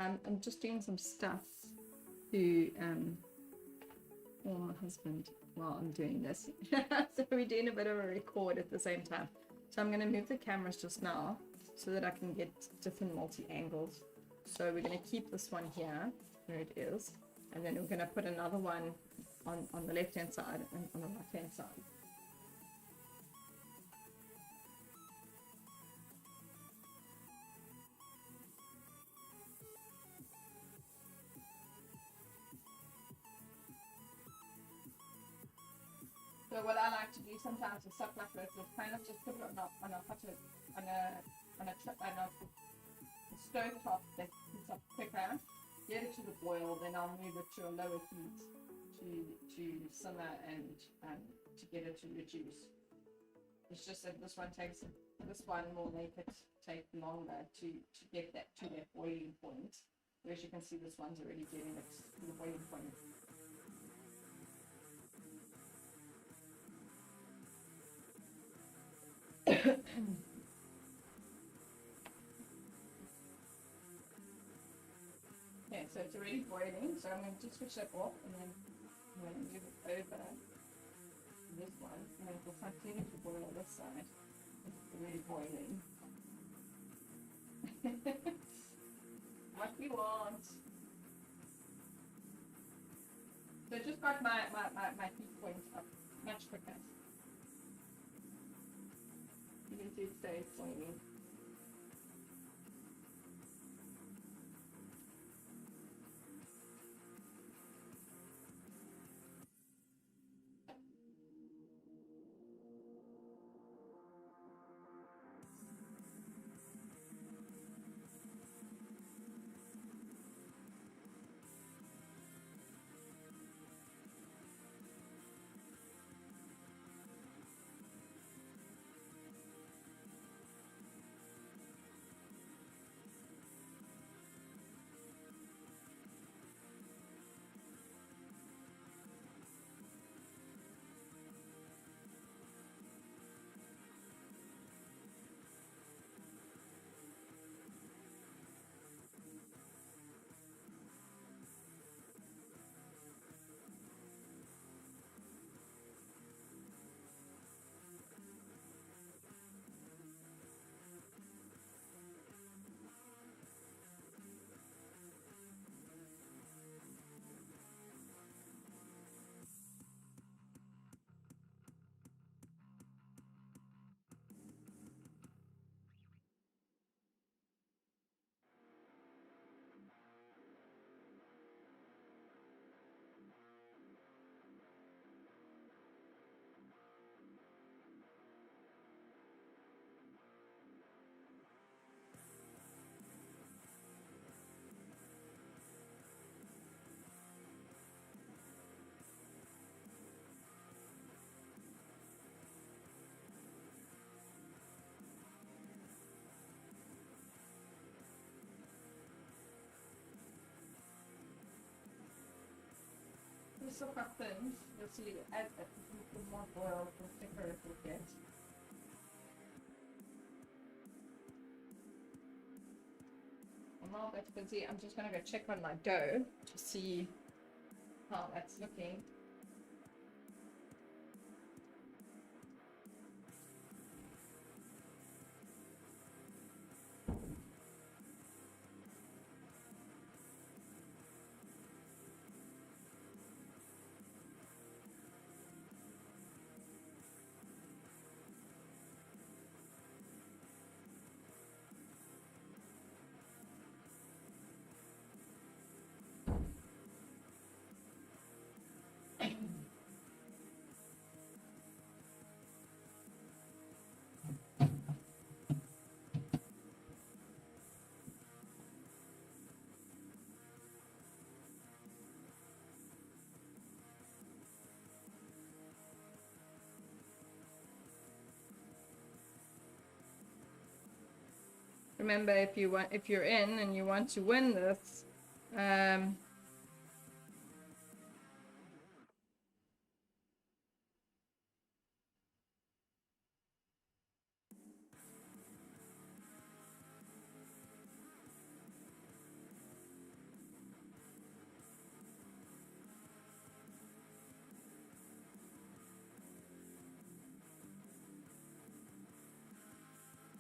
I'm just doing some stuff to for my husband while I'm doing this. So we're doing a bit of a record at the same time. So I'm going to move the cameras just now so that I can get different multi-angles. So we're going to keep this one here where it is, and then we're going to put another one on the left hand side and on the right hand side. So what I like to do sometimes with stuff like this is kind of just put it on a stove top that heats up quicker, get it to the boil, then I'll move it to a lower heat to simmer and to get it to reduce. It's just that this one will make it take longer to get that to that boiling point. Whereas you can see this one's already getting it to the boiling point. Okay, so it's already boiling, so I'm going to switch that off and then I'm going to move it over this one, and then we'll continue to boil on this side. It's already boiling. What we want. So I just got my heat point up much quicker. You can see it stays boiling. It's so quite thin. You'll see as the more boiled, the thicker it will get. And while that's busy, I'm just going to go check on my dough to see how that's looking. Remember, if you're in and you want to win this,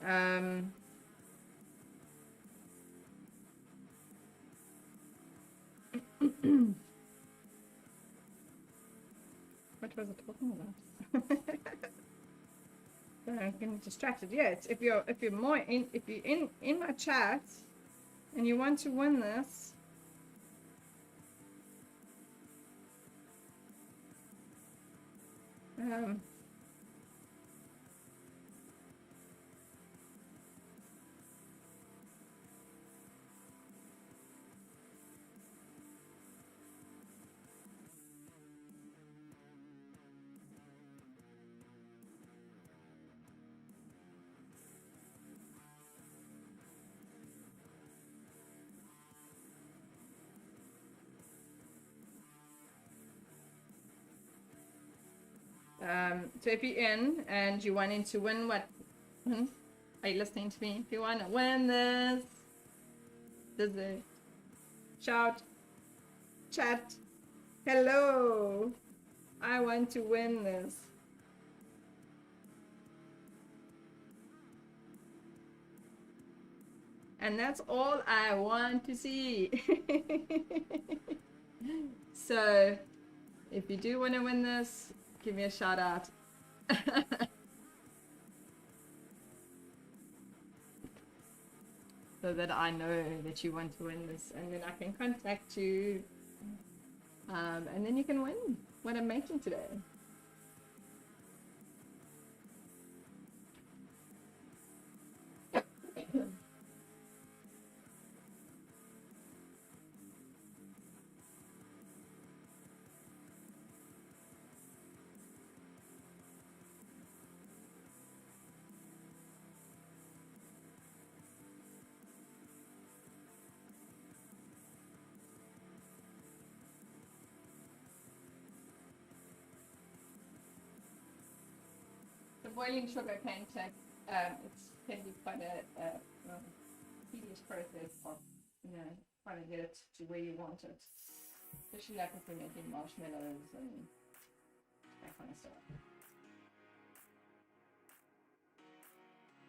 Um, what was I talking about? I'm getting distracted. Yeah, it's if you're in my chat and you want to win this, um, so if you're in and you wanting to win what? Are you listening to me? If you want to win this, there's a shout, chat, hello. I want to win this. And that's all I want to see. So if you do want to win this, give me a shout out. So that I know that you want to win this, and then I can contact you, and then you can win what I'm making today. The boiling sugar can take, can be quite a tedious process of, trying to get it to where you want it. Especially like if you're making marshmallows and that kind of stuff.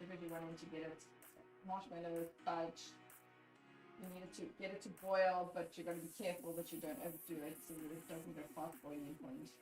You really wanting to get it, marshmallow, fudge, you need to get it to boil, but you're going to be careful that you don't overdo it so that it doesn't go past boiling point.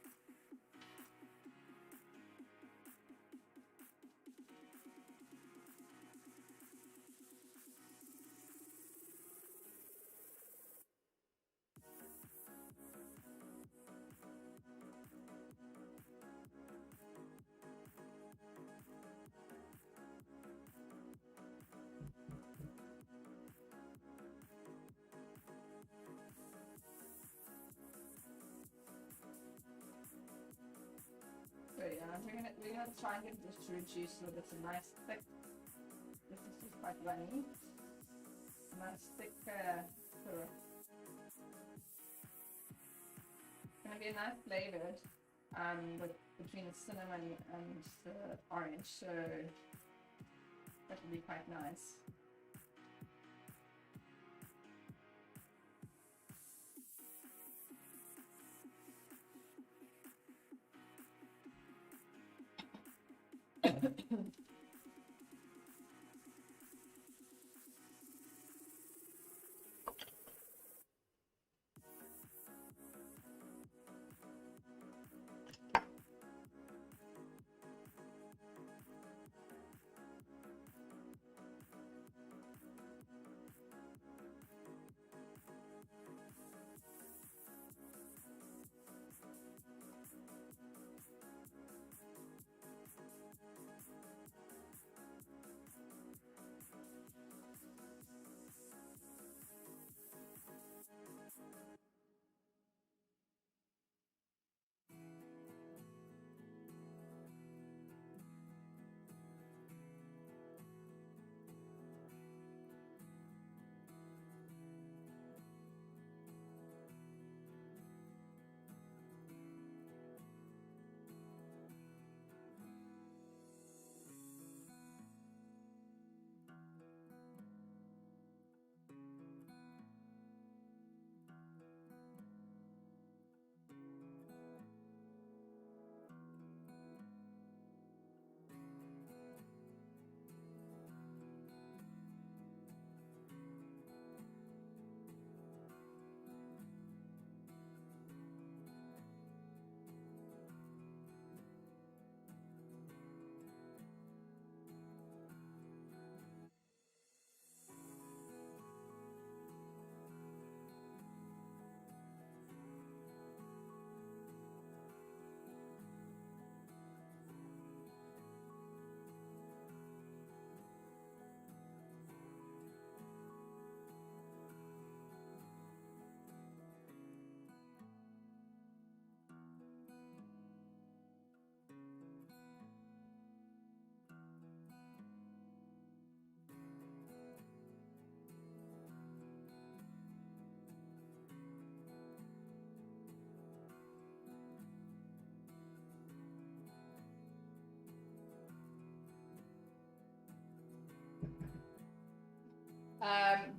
So yeah, we're gonna try and get this to reduce so that it's a nice thick. This is just quite runny. A nice thick syrup. It's gonna be a nice flavored, between the cinnamon and the orange. So that will be quite nice.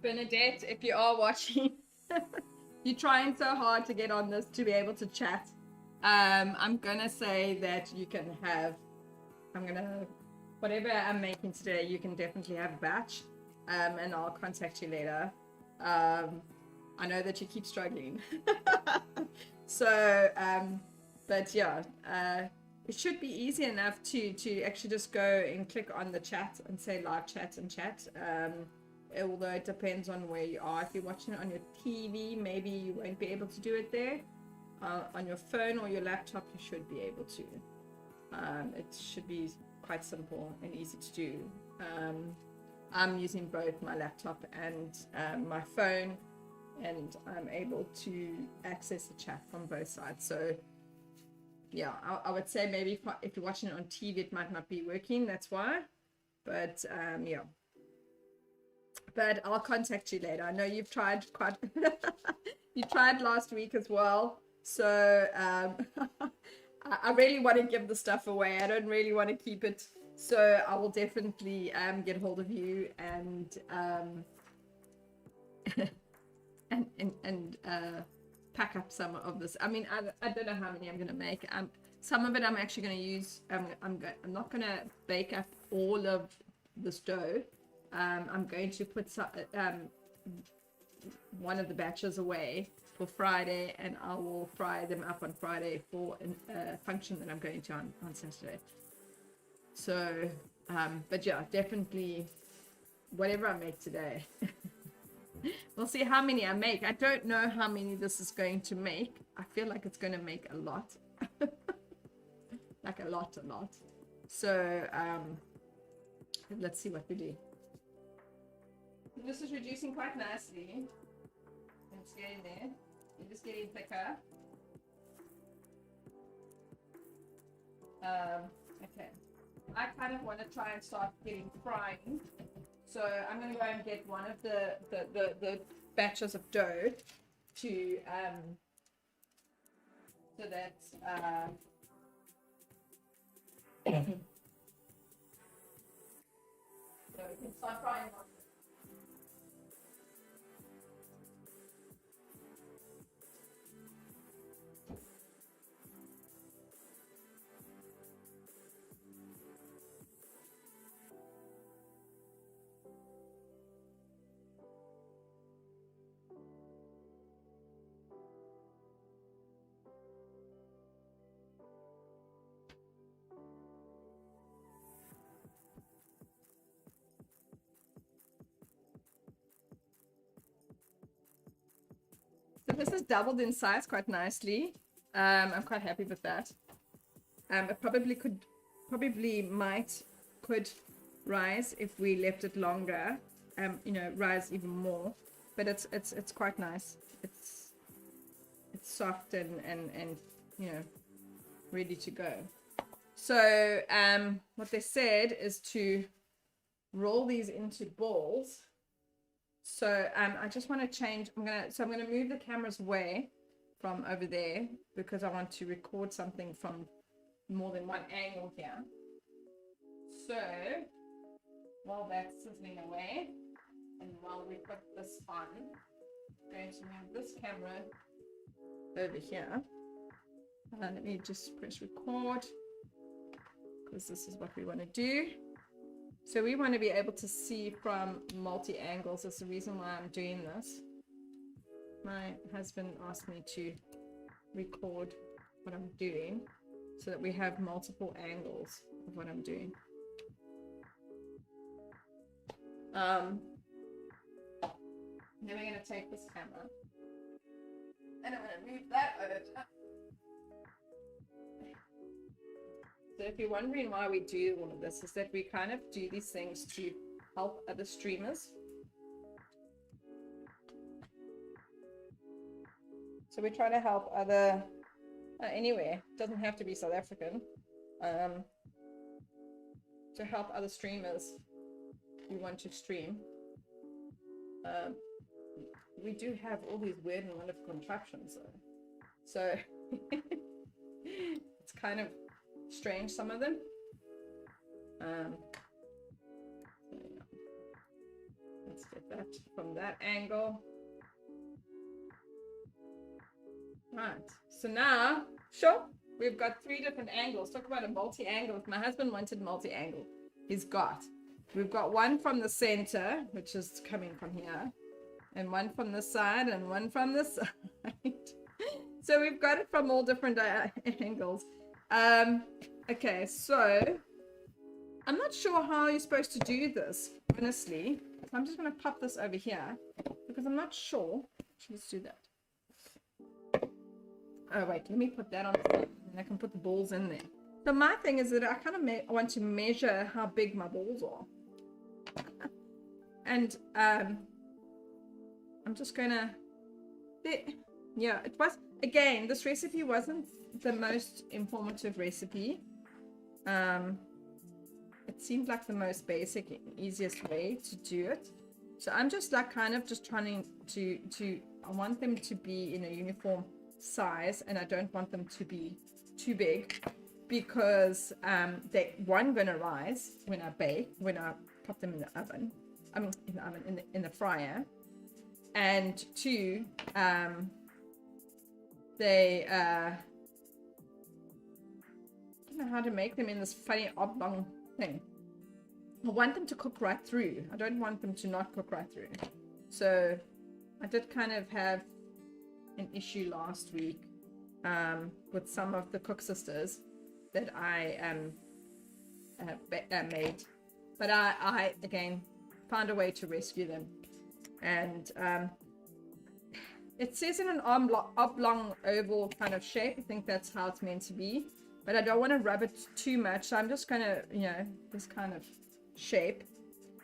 Bernadette, if you are watching, you're trying so hard to get on this to be able to chat. I'm gonna say that you can have, whatever I'm making today, you can definitely have a batch, and I'll contact you later. I know that you keep struggling. So, but yeah, it should be easy enough to actually just go and click on the chat and say live chat and chat. Although it depends on where you are. If you're watching it on your TV, maybe you won't be able to do it there. On your phone or your laptop, you should be able to. It should be quite simple and easy to do. I'm using both my laptop and my phone, and I'm able to access the chat from both sides. So yeah, I would say maybe if you're watching it on TV, it might not be working. That's why. But yeah. But I'll contact you later. I know you've tried quite. You tried last week as well. So I really want to give the stuff away. I don't really want to keep it. So I will definitely get hold of you and and pack up some of this. I mean, I don't know how many I'm gonna make. Some of it I'm actually gonna use. I'm not gonna bake up all of this dough. I'm going to put some, one of the batches away for Friday, and I will fry them up on Friday for a function that I'm going to on Saturday. So, but yeah, definitely whatever I make today. We'll see how many I make. I don't know how many this is going to make. I feel like it's going to make a lot. Like a lot. So, let's see what we do. This is reducing quite nicely. It's getting there. You're just getting thicker. Okay. I kind of want to try and start getting frying. So I'm going to go and get one of the batches of dough to so that so we can start frying on. So this is doubled in size quite nicely. I'm quite happy with that. It could rise if we left it longer. You know, rise even more. But it's quite nice. It's soft and you know, ready to go. So what they said is to roll these into balls. So I just want to change. I'm gonna move the cameras away from over there because I want to record something from more than one angle here. So while that's sizzling away and while we put this on, I'm going to move this camera over here. Let me just press record because this is what we want to do. So we want to be able to see from multi angles. That's the reason why I'm doing this. My husband asked me to record what I'm doing so that we have multiple angles of what I'm doing. Then we're going to take this camera and I'm going to move that over. So if you're wondering why we do all of this, is that we kind of do these things to help other streamers. So we try to help other, anywhere, it doesn't have to be South African, to help other streamers who want to stream. We do have all these weird and wonderful contraptions though. So it's kind of strange, some of them. So yeah. Let's Get that from that angle. Right, so now, sure, we've got 3 different angles. Talk about a multi-angle. If my husband wanted multi-angle, we've got one from the center, which is coming from here, and one from the side, and one from the side. So we've got it from all different angles. Okay, so I'm not sure how you're supposed to do this, honestly. So I'm just going to pop this over here because I'm not sure. Let's do that. Oh, wait, let me put that on the and I can put the balls in there. So my thing is that I kind of want to measure how big my balls are. And I'm just going to... Yeah, it was... Again, this recipe wasn't the most informative recipe. It seemed like the most basic and easiest way to do it. So I'm just like kind of just trying to I want them to be in a uniform size, and I don't want them to be too big because they gonna rise when I pop them in the oven. I mean in the oven, in the fryer. And 2, they I don't know how to make them in this funny oblong thing. I want them to cook right through. I don't want them to not cook right through. So I did kind of have an issue last week with some of the Koesisters that I made, but I again found a way to rescue them. And it says in an oblong oval kind of shape. I think that's how it's meant to be, but I don't want to rub it too much, so I'm just gonna, this kind of shape.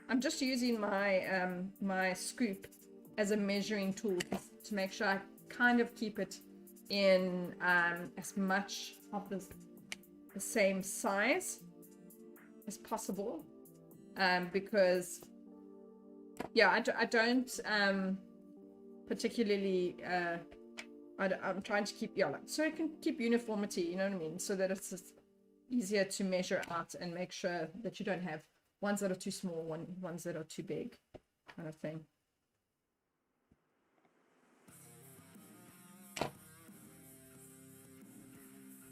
I'm just using my my scoop as a measuring tool to make sure I kind of keep it in as much of the same size as possible, because yeah, I don't particularly I'm trying to keep, so it can keep uniformity, you know what I mean, so that it's just easier to measure out and make sure that you don't have ones that are too small, ones that are too big, kind of thing.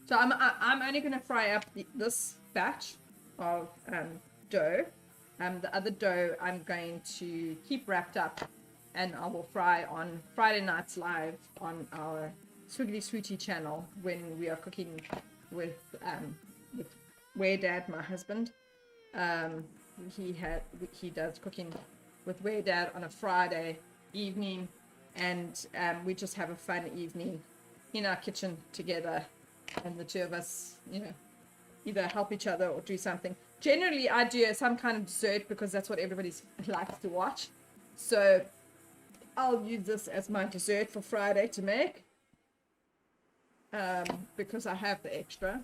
So I'm only going to fry up this batch of dough. The other dough I'm going to keep wrapped up, and I will fry on Friday nights live on our Swiggly Sweetie channel when we are cooking with Where Dad, my husband. He does cooking with Where Dad on a Friday evening, and we just have a fun evening in our kitchen together, and the 2 of us, either help each other or do something. Generally, I do some kind of dessert because that's what everybody likes to watch. So I'll use this as my dessert for Friday to make, because I have the extra.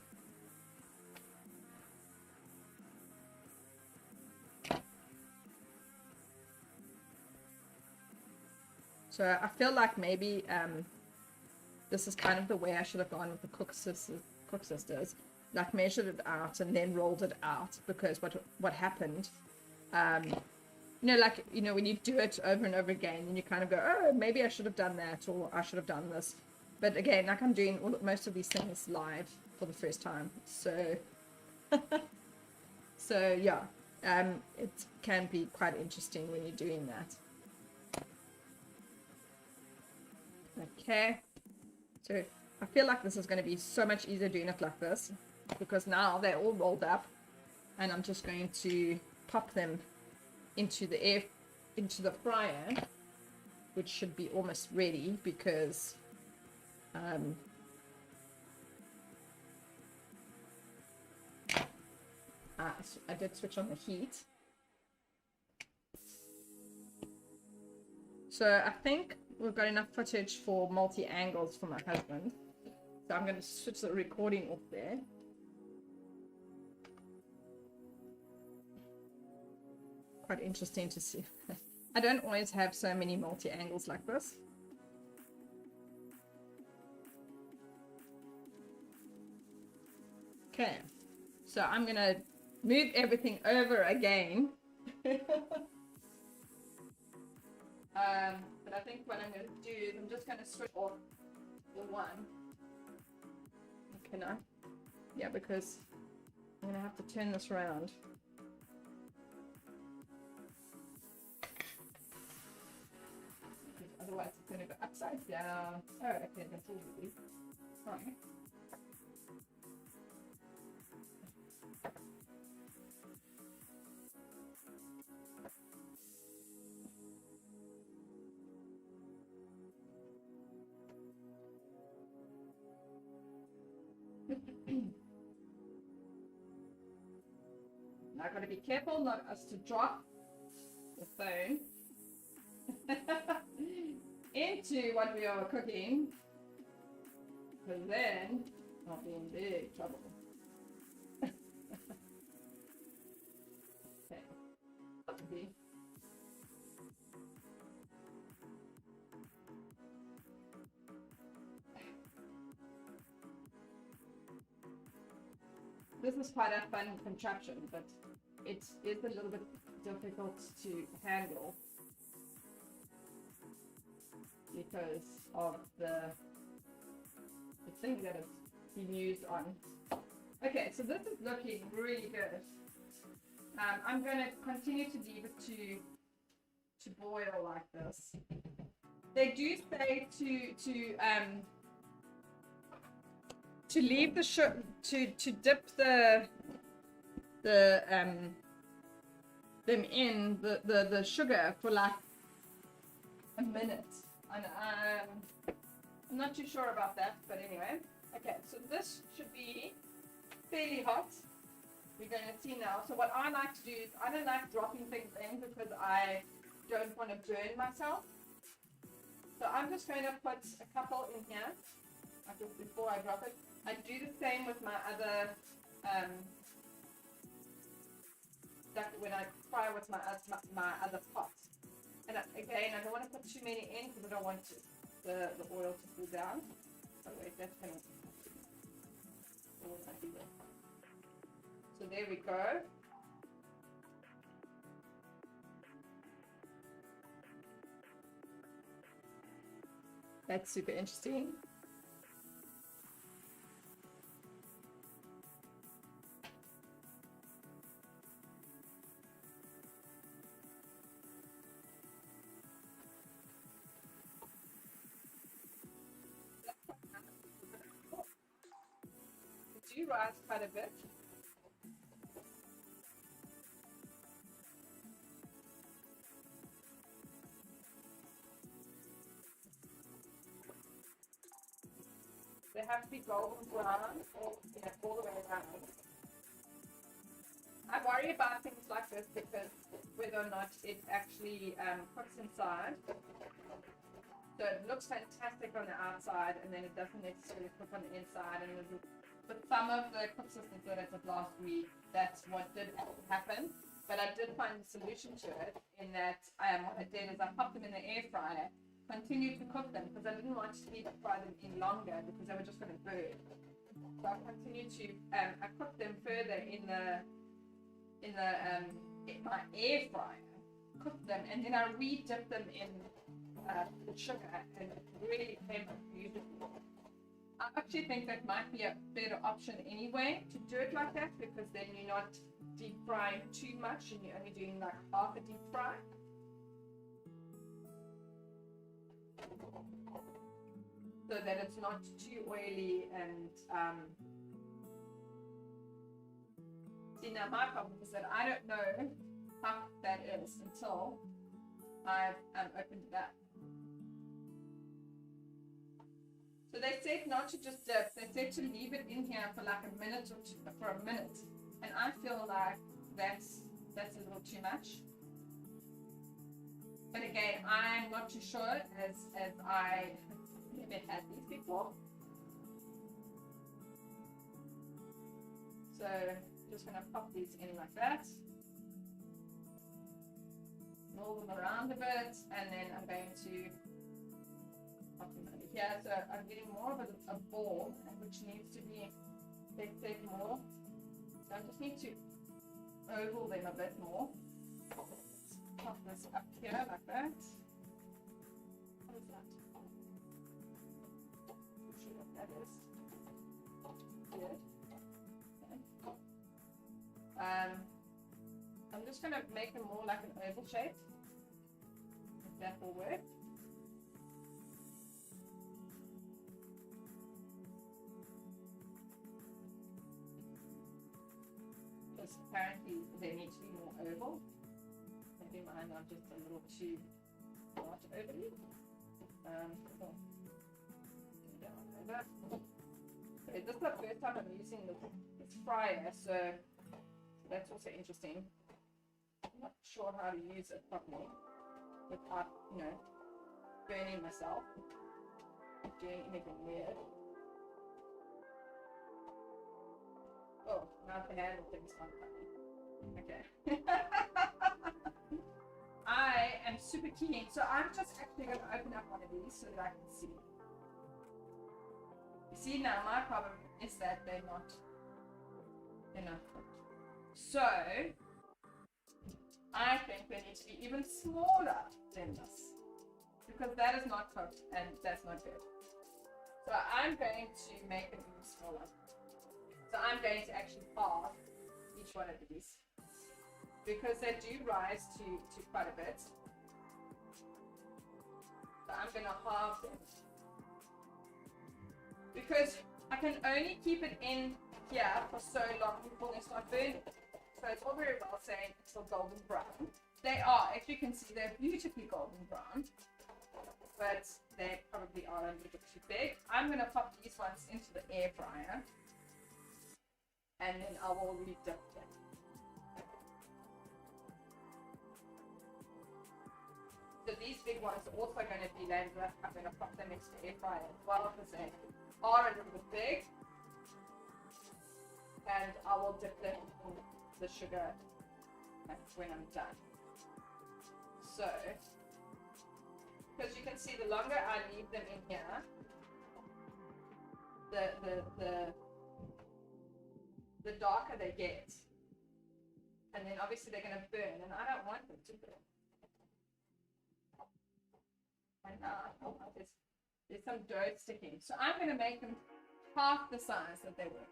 So I feel like maybe this is kind of the way I should have gone with the Koesisters, like measured it out and then rolled it out, because what happened, when you do it over and over again, and you kind of go, oh, maybe I should have done that, or I should have done this. But again, like I'm doing most of these things live for the first time, so so yeah, it can be quite interesting when you're doing that. Okay, so I feel like this is going to be so much easier doing it like this, because now they're all rolled up, and I'm just going to pop them into the fryer, which should be almost ready, because I did switch on the heat. So I think we've got enough footage for multi-angles for my husband. So I'm going to switch the recording off there. Quite interesting to see. I don't always have so many multi-angles like this. Okay, so I'm going to move everything over again. But I think what I'm going to do is I'm just going to switch off the one. Can I? Yeah, because I'm going to have to turn this around. Otherwise it's going to go upside down. Oh, okay, that's all good. Sorry. Now I've got to be careful not us to drop the phone into what we are cooking, because then I'll be in big trouble. Okay. Okay. This is quite a fun contraption, but it is a little bit difficult to handle because of the thing that it's been used on. Okay, so this is looking really good. I'm going to continue to leave it to boil like this. They do say to leave the sugar, to dip them in the sugar for like a minute. And I'm not too sure about that, but anyway. Okay, so this should be fairly hot. We're going to see now. So what I like to do is I don't like dropping things in because I don't want to burn myself. So I'm just going to put a couple in here, like this before I drop it. I do the same with my other, when I fry with my other pot. And again, I don't want to put too many in because I don't want the oil to cool down. Oh wait, that's going to... So there we go. That's super interesting. Do you rise quite a bit? They have to be golden brown all the way around. I worry about things like this because whether or not it actually cooks inside. So it looks fantastic on the outside and then it doesn't necessarily cook on the inside. And with some of the Koesisters that I did last week, that's what did happen. But I did find a solution to it in that what I did is I popped them in the air fryer, continued to cook them because I didn't want to deep fry them in longer because they were just going to burn. So I continued to I cooked them further in my air fryer, cooked them, and then I re-dipped them in sugar, and it really came out beautiful. I actually think that might be a better option anyway to do it like that because then you're not deep frying too much and you're only doing like half a deep fry. So that it's not too oily and see, now my problem is that I don't know how that is until I've opened it up. So they said not to just dip, they said to leave it in here for like a minute or two, for a minute. And I feel like that's a little too much. But again, I'm not too sure as I never had these before. So just gonna pop these in like that. Roll them around a bit, and then I'm going to pop them over here. So I'm getting more of a ball, which needs to be, they said, more. So I just need to oval them a bit more. Pop this up here like that. Not sure what that is. Good. Okay. I'm just going to make them more like an oval shape, if that will work. Because apparently they need to be more oval. Maybe mine are just a little too large ovally. Cool. Okay, this is the first time I'm using this fryer, so that's also interesting. I'm not sure how to use it properly without, burning myself, doing anything weird. Oh, now the handle thing's not funny. Okay. I am super keen, so I'm just actually going to open up one of these so that I can see. You see, now my problem is that they're not cooked. So I think they need to be even smaller than this, because that is not cooked and that's not good. So I'm going to make it even smaller. So I'm going to actually halve each one of these, because they do rise to quite a bit. So I'm going to halve them, because I can only keep it in here for so long before they start burning. So it's all very well saying it's still golden brown. They are, as you can see, they're beautifully golden brown, but they probably are a little bit too big. I'm going to pop these ones into the air fryer, and then I will re-dip them. So these big ones are also going to be landed up. I'm going to pop them into the air fryer as well, because they are a little bit big. And I will dip them in the sugar when I'm done. So, because you can see, the longer I leave them in here, the darker they get. And then obviously they're going to burn, and I don't want them to burn. And there's some dirt sticking. So I'm going to make them half the size that they were,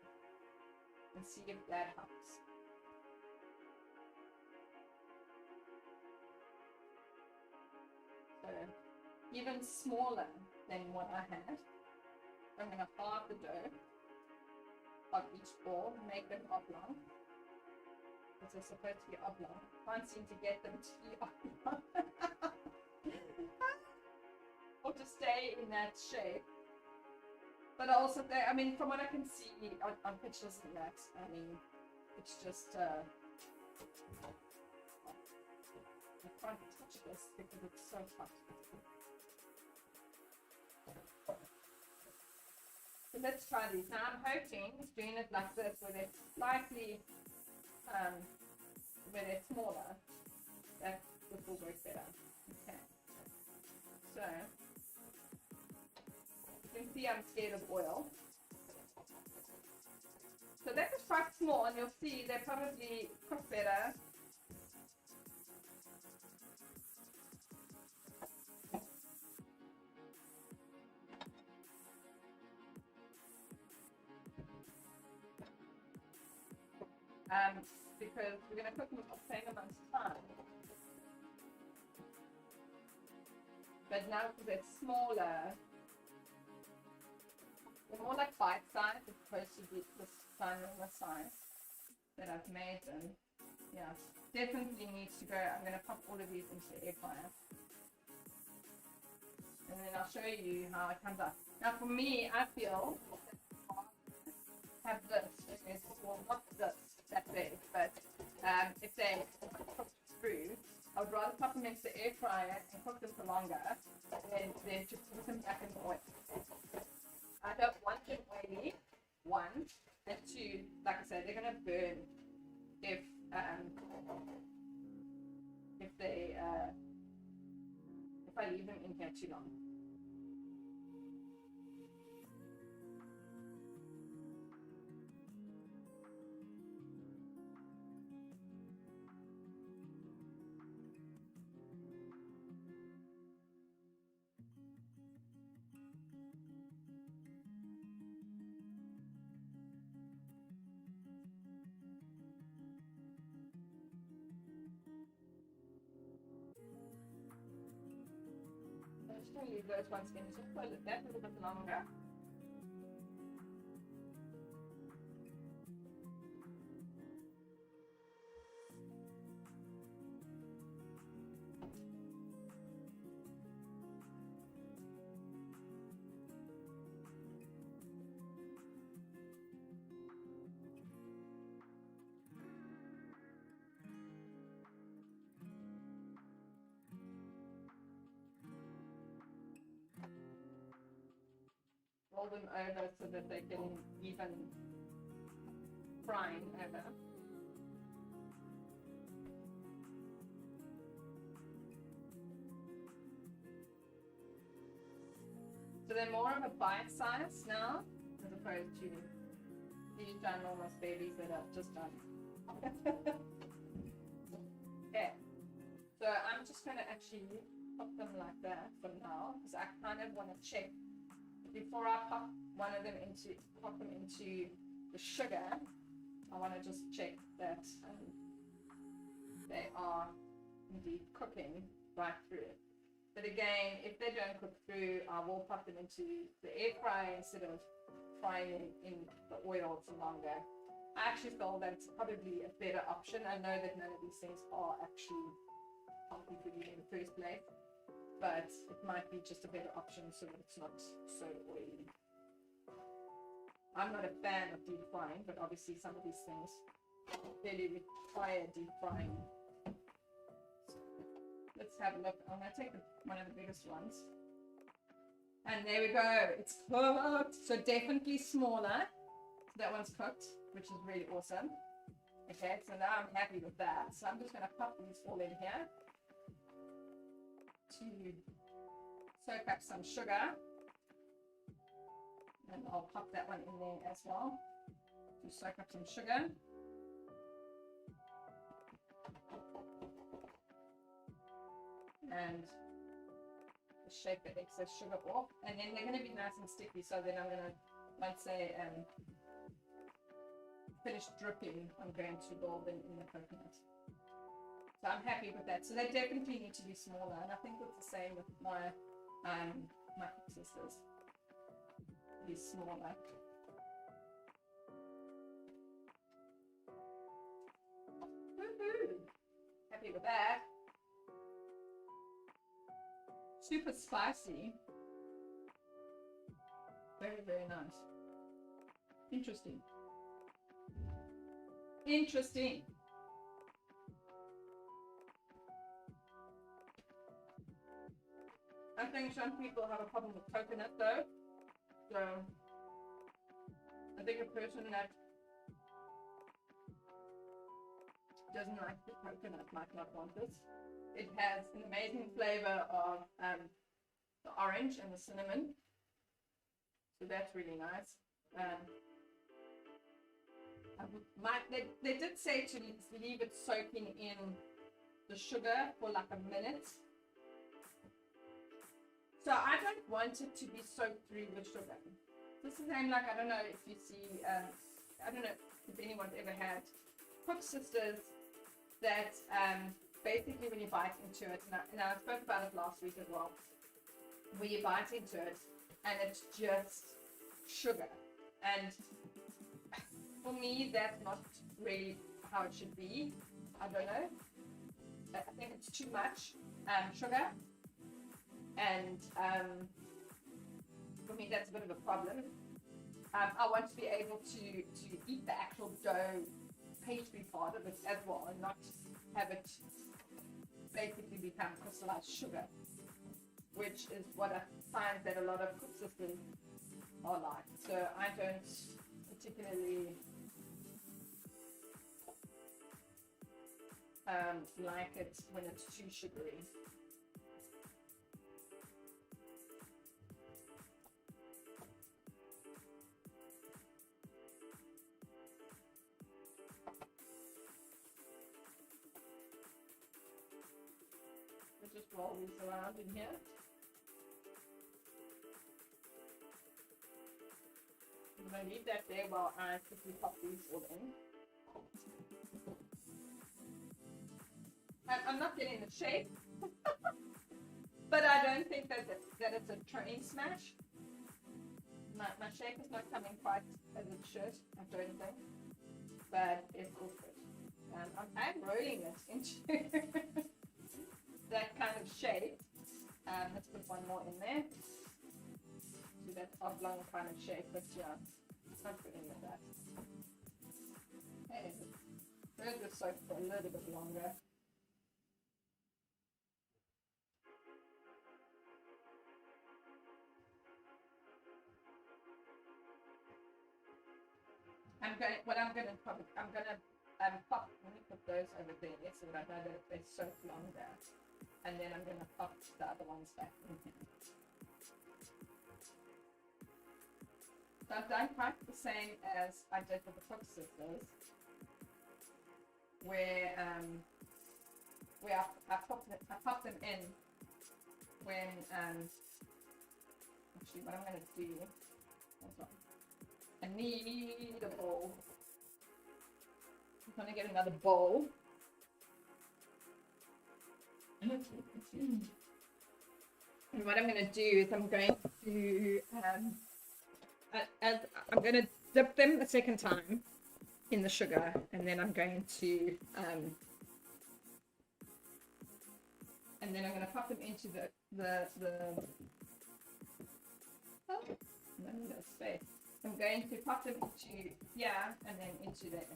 and see if that helps. So even smaller than what I had. I'm going to halve the dough of each ball, make them oblong, because they're supposed to be oblong. Can't seem to get them to be oblong. Or to stay in that shape. But also, from what I can see on pictures and that, it's just, I can't touch this because it's so hot. So let's try these. Now I'm hoping, doing it like this, where they're slightly, where they're smaller, that this will work better. Okay. So, you can see I'm scared of oil. So that is quite small, and you'll see they probably cook better. Because we're going to cook them for the same amount of time. But now because they're smaller, they're more like bite size as opposed to this sunroller size that I've made them. Yeah, definitely needs to go. I'm going to pop all of these into the air fryer. And then I'll show you how it comes out. Now for me, I feel have this, well, not this, that big, but if they cooked through, I would rather pop them into the air fryer and cook them for longer than just put them back in the oil. I don't want them oily, one, and two, like I said, they're going to burn if I leave them in here too long. just going to leave those ones in, just put that a little bit longer. Roll them over so that they can even frying over. So they're more of a bite size now, as opposed to these ginormous babies that I've just done. Okay, so I'm just going to actually pop them like that for now, because I kind of want to check before I pop them into the sugar. I want to just check that they are indeed cooking right through. But again, if they don't cook through, I will pop them into the air fryer instead of frying in the oil for longer. I actually feel that it's probably a better option. I know that none of these things are actually healthy for you in the first place, but it might be just a better option so that it's not so oily. I'm not a fan of deep frying, but obviously some of these things really require deep frying. Let's have a look. I'm going to take one of the biggest ones. And there we go. It's cooked. So definitely smaller. So that one's cooked, which is really awesome. Okay, so now I'm happy with that. So I'm just going to pop these all in here to soak up some sugar. And I'll pop that one in there as well to soak up some sugar. And shake the excess sugar off, and then they're going to be nice and sticky. So then I'm going to, once they finish dripping, I'm going to roll them in the coconut. So I'm happy with that. So they definitely need to be smaller, and I think it's the same with my my Koesisters. Be smaller. Woohoo! Happy with that. Super spicy. Very, very nice. Interesting. Interesting. I think some people have a problem with coconut though. So I think a person that doesn't like the coconut might not want this. It has an amazing flavor of the orange and the cinnamon. So that's really nice. They did say to leave it soaking in the sugar for like a minute. So I don't want it to be soaked through the sugar. This is like, I don't know if you see, I don't know if anyone's ever had Koesisters that basically when you bite into it, and I spoke about it last week as well, where you bite into it and it's just sugar. And for me, that's not really how it should be. I don't know. I think it's too much sugar. And for me, that's a bit of a problem. I want to be able to eat the actual dough pastry part of it as well, and not have it basically become crystallized sugar, which is what I find that a lot of Koesisters are like. So I don't particularly like it when it's too sugary. Just roll these around in here. I'm going to leave that there while I quickly pop these all in. I'm not getting the shape, But I don't think that it's a train smash. My shake is not coming quite as it should, I don't think. But it's all good. I'm rolling it into that kind of shape. Let's put one more in there. Do that oblong kind of shape, but yeah, I'm putting with that. Okay, those will soak for a little bit longer. I'm gonna pop, let me put those over there so that I know that they soak longer. And then I'm gonna pop the other ones back in here. So I've done quite the same as I did with the Koesisters, where I pop them in when actually what I'm gonna do, hold on. I need a bowl. I'm gonna get another bowl. And what I'm gonna do is I'm going to I'm gonna dip them a second time in the sugar, and then I'm going to pop them into the oh, no space. I'm going to pop them into here and then into there.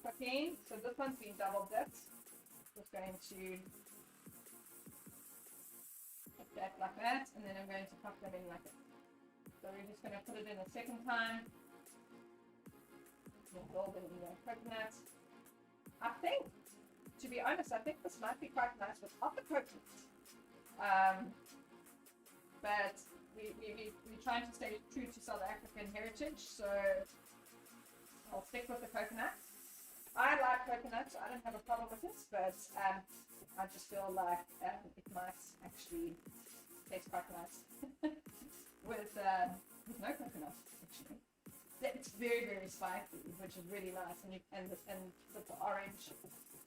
Cooking. So this one's been double dipped. Just going to put that like that, and then I'm going to pop them in like it. So we're just going to put it in a second time. Involve it in the coconut. I think, to be honest, I think this might be quite nice without the coconut. But we're trying to stay true to South African heritage, so I'll stick with the coconut. I like coconut, so I don't have a problem with this, but I just feel like it might actually taste quite nice with no coconut, actually. It's very, very spicy, which is really nice, and with the orange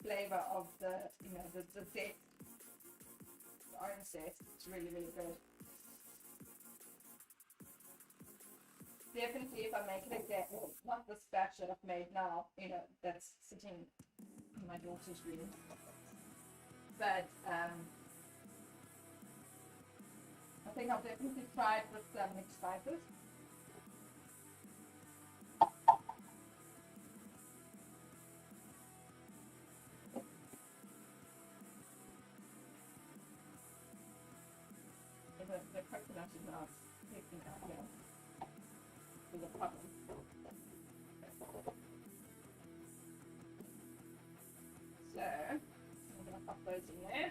flavor of the zest, the orange zest, it's really, really good. Definitely, if I make it again, not this batch that I've made now, that's sitting in my daughter's room. But I think I'll definitely try it with mixed spices. The coconut is not taking out here. There's a problem. So I'm going to pop those in there.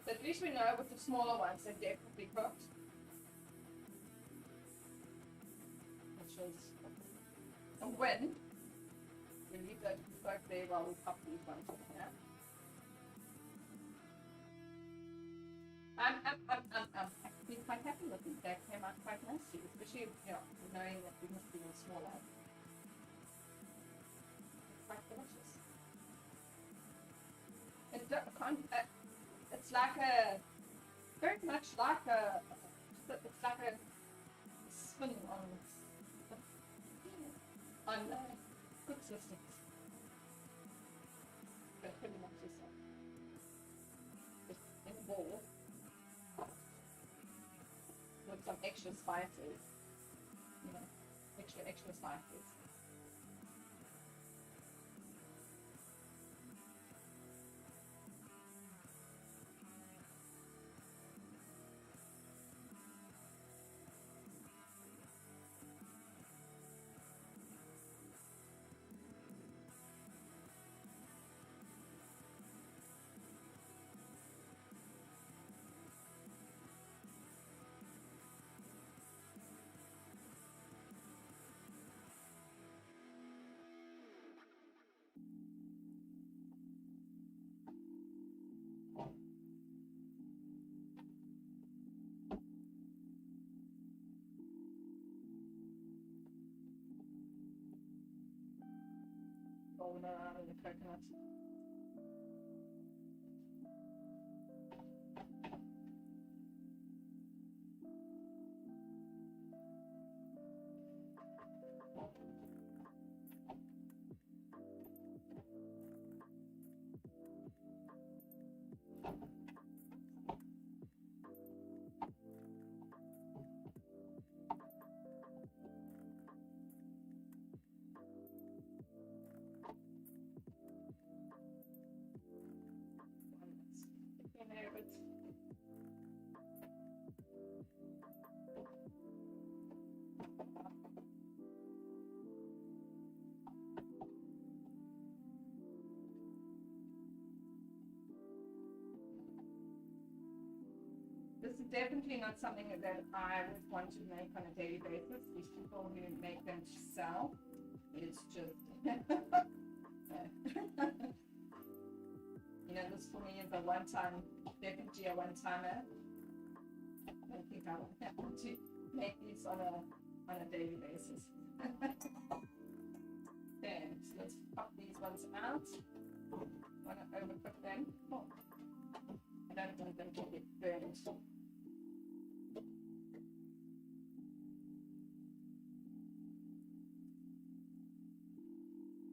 So at least we know with the smaller ones they're definitely cooked. Which is a win. We leave those to soak there while we pop these ones in here. I'm actually quite happy with these. They came out quite nicely, especially knowing that we must be in smaller. It's quite delicious. It's like very much like it's like a spin on Koesisters. But pretty much the same. Just in a bowl. With some extra spices, extra spices. Rolling around in the coconut. This is definitely not something that I would want to make on a daily basis. These people who make them to sell, it's just, you know, this for me is a one-time, definitely a one-timer. I don't think I would want to make these on a daily basis. Okay, so let's pop these ones out. Want to overcook them? Oh, I don't want them to get burned.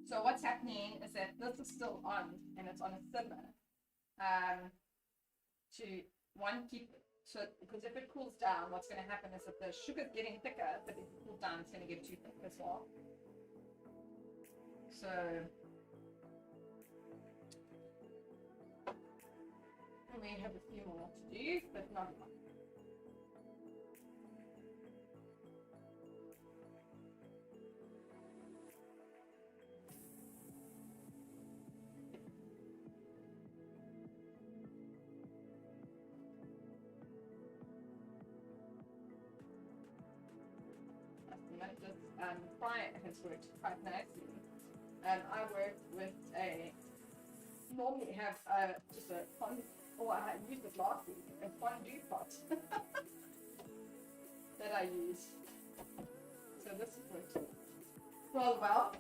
So what's happening is that this is still on and it's on a simmer. To one, keep it, so because if it cools down, what's going to happen is that the sugar's getting thicker, but if it cools down, it's going to get too thick as well. So we have a few more to do, but not a lot. This fryer has worked quite nicely. I work with normally have just a fondue, or I used it last week, a fondue pot that I use. So this has worked well.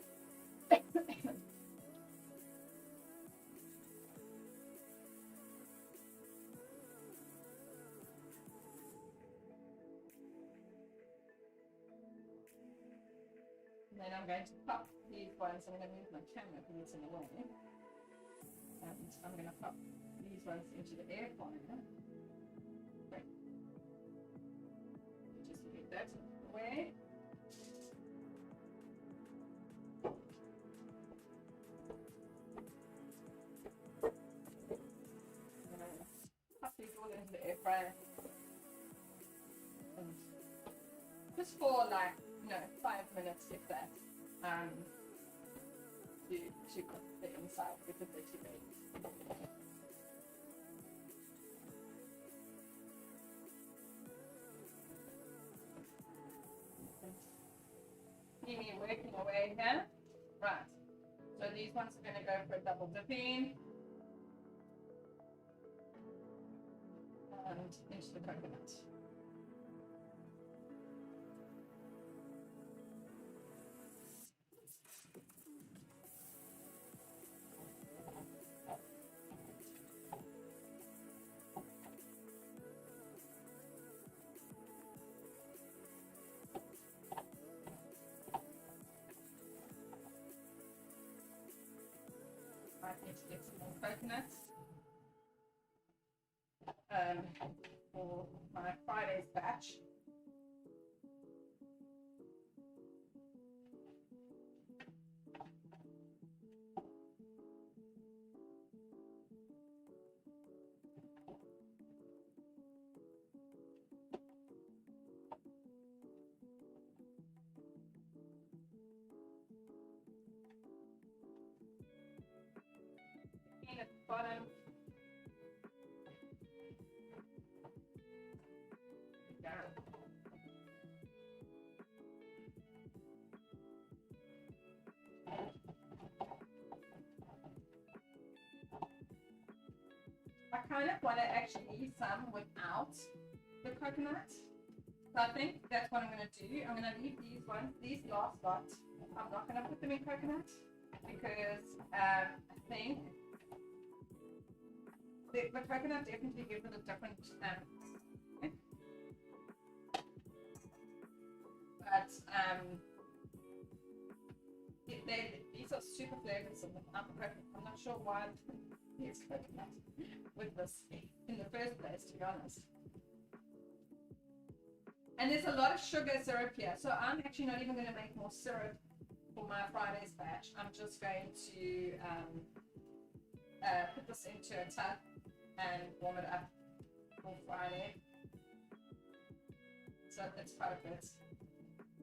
Then I'm going to pop these ones. I'm going to move my camera because it's in the way. And I'm going to pop these ones into the air fryer. Okay. Just get that away. Pop these all into the air fryer. And just for like, 5 minutes if that, to cook the inside because they're too big. See me working away here. Right. So these ones are going to go for a double dipping. And into the coconut. I need to get some more coconuts for my Friday's batch. At the bottom. Yeah. I kind of want to actually eat some without the coconut. So I think that's what I'm going to do. I'm going to leave these ones, these last lot. I'm not going to put them in coconut because I think the coconut definitely gives it a different but these are super flavors of the coconut. I'm not sure why it's coconut with this in the first place, to be honest. And there's a lot of sugar syrup here, so I'm actually not even going to make more syrup for my Friday's batch. I'm just going to put this into a tub and warm it up for Friday. So it's quite a bit,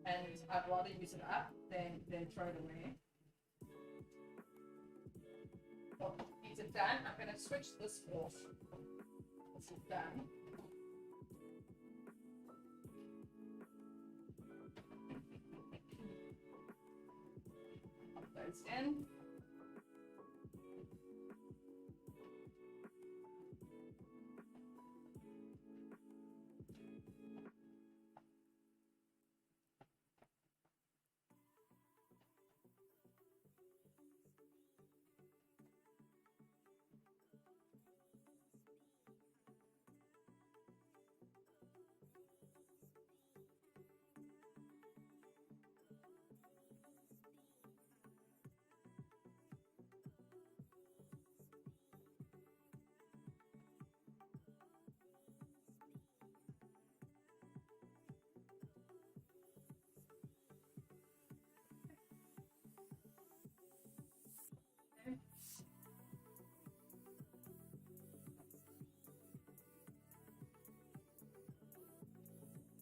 and I'd rather use it up than throw it away. Well, is it done? I'm going to switch this off. This is done. Pop those in.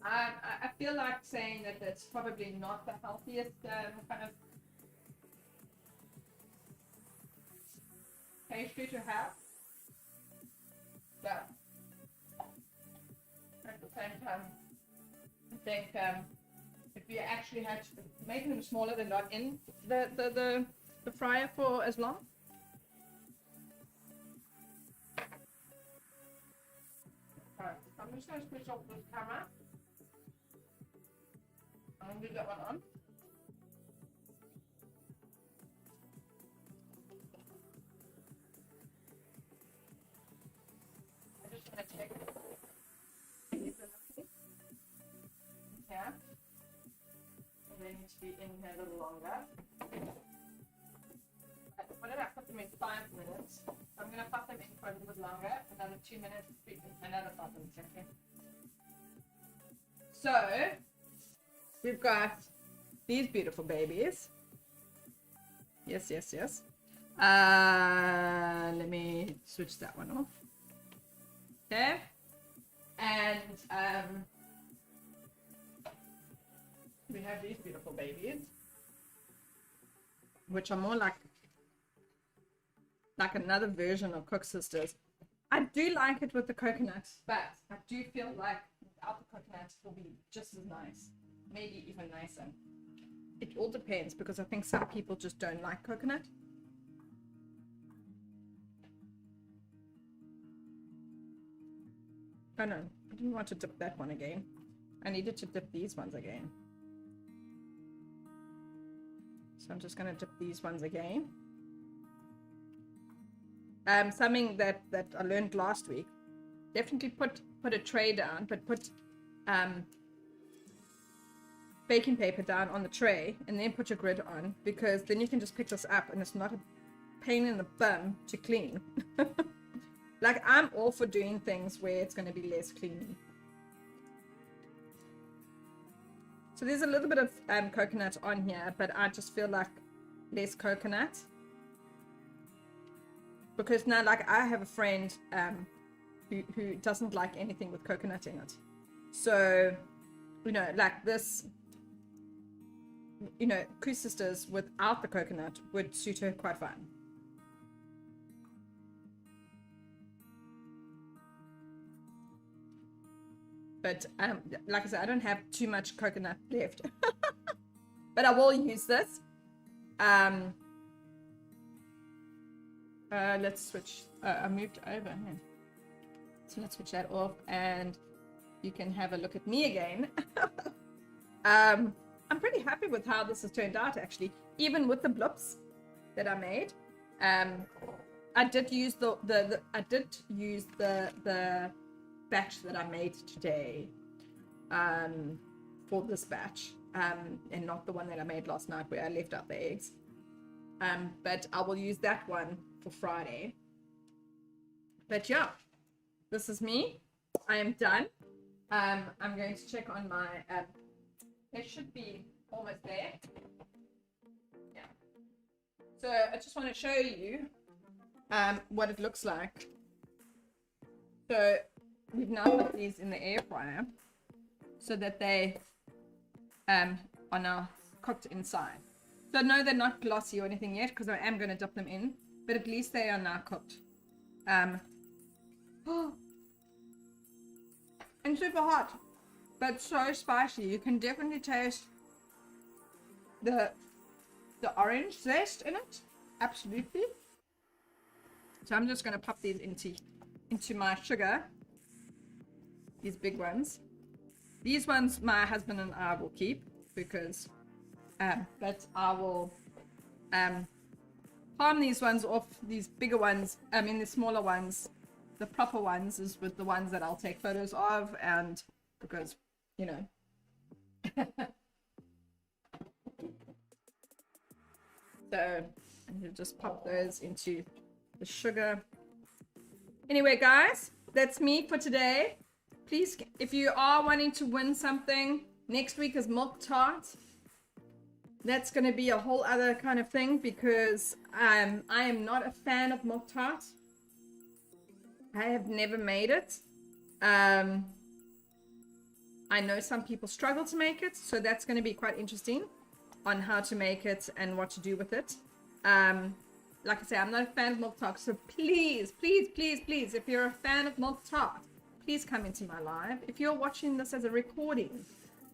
I feel like saying that that's probably not the healthiest kind of pastry to have. But at the same time, I think if you actually had to make them smaller, they're not in the fryer for as long. Alright, I'm just going to switch off this camera. I'm going to do that one on. I just want to check these are okay. Yeah. And they need to be in here a little longer. What did I put them in 5 minutes? So I'm going to put them in for a little bit longer. Another 2 minutes, another 5 minutes. Okay. So we've got these beautiful babies. Yes, yes, yes. Let me switch that one off. Okay. And we have these beautiful babies, which are more like another version of Koesisters. I do like it with the coconut, but I do feel like without the coconut it will be just as nice, maybe even nicer. It all depends, because I think some people just don't like coconut. Oh no, I didn't want to dip that one again. I needed to dip these ones again. So I'm just going to dip these ones again. Something that I learned last week. Definitely put a tray down, but put baking paper down on the tray, and then put your grid on, because then you can just pick this up and it's not a pain in the bum to clean. Like, I'm all for doing things where it's going to be less clean. So there's a little bit of coconut on here, but I just feel like less coconut. Because now, like, I have a friend who doesn't like anything with coconut in it. So, you know, like this, you know, Koesisters without the coconut would suit her quite fine. But like I said, I don't have too much coconut left. But I will use this. Let's switch. I moved over here. So let's switch that off, and you can have a look at me again. I'm pretty happy with how this has turned out, actually. Even with the blips that I made. I did use the batch that I made today for this batch, and not the one that I made last night where I left out the eggs. But I will use that one for Friday. But yeah, this is me. I am done. I'm going to check on my it should be almost there. Yeah. So I just want to show you what it looks like. So we've now put these in the air fryer so that they are now cooked inside. So no, they're not glossy or anything yet, because I am going to dip them in, but at least they are now cooked. And super hot. but so spicy. You can definitely taste the orange zest in it. Absolutely. So I'm just gonna pop these into my sugar. These big ones. These ones my husband and I will keep because but I will palm these ones off. These bigger ones, I mean the smaller ones, the proper ones is with the ones that I'll take photos of, and because you know so you just pop those into the sugar. Anyway guys, that's me for today. Please, if you are wanting to win something, next week is milk tart. That's going to be a whole other kind of thing because I am not a fan of milk tart. I have never made it. I know some people struggle to make it, so that's going to be quite interesting on how to make it and what to do with it. Like I say, I'm not a fan of milk tart, so please, please, please, please, if you're a fan of milk tart, please come into my live. If you're watching this as a recording,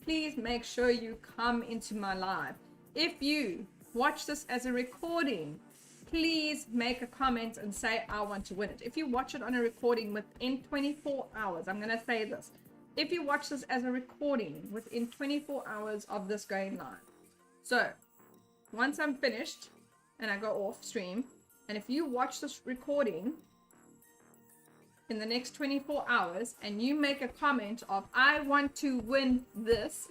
please make sure you come into my live. If you watch this as a recording, please make a comment and say, I want to win it. If you watch it on a recording within 24 hours, I'm going to say this. If you watch this as a recording within 24 hours of this going live. So, once I'm finished and I go off stream, and if you watch this recording in the next 24 hours and you make a comment of, I want to win this,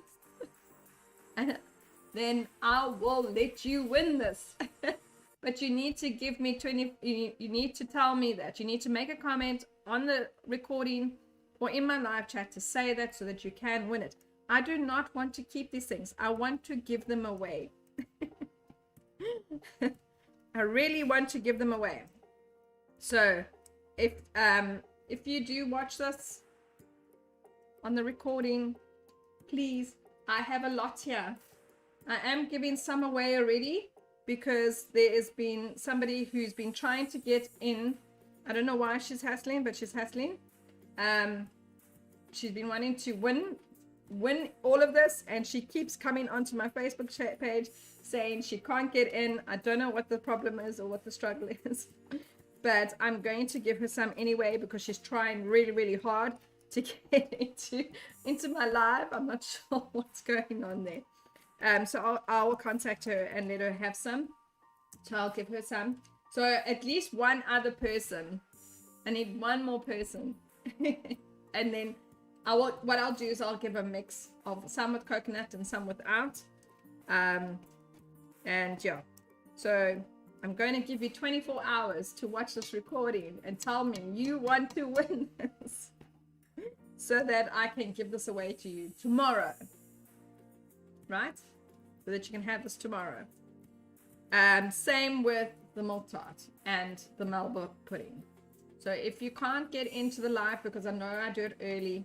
then I will let you win this. But you need to give me you need to tell me that. You need to make a comment on the recording or in my live chat to say that so that you can win it. I do not want to keep these things. I want to give them away. I really want to give them away. So if you do watch this on the recording, please, I have a lot here. I am giving some away already because there has been somebody who's been trying to get in. I don't know why she's hassling, but she's hassling. She's been wanting to win all of this, and she keeps coming onto my Facebook page saying she can't get in. I don't know what the problem is or what the struggle is, but I'm going to give her some anyway because she's trying really, really hard to get into my live. I'm not sure what's going on there. So I will contact her and let her have some. So I'll give her some. So at least one other person. I need one more person. And then what I'll do is I'll give a mix of some with coconut and some without. And yeah. So I'm going to give you 24 hours to watch this recording and tell me you want to win this. So that I can give this away to you tomorrow. Right? So that you can have this tomorrow. Same with the milk tart and the Melba pudding. So if you can't get into the live, because I know I do it early,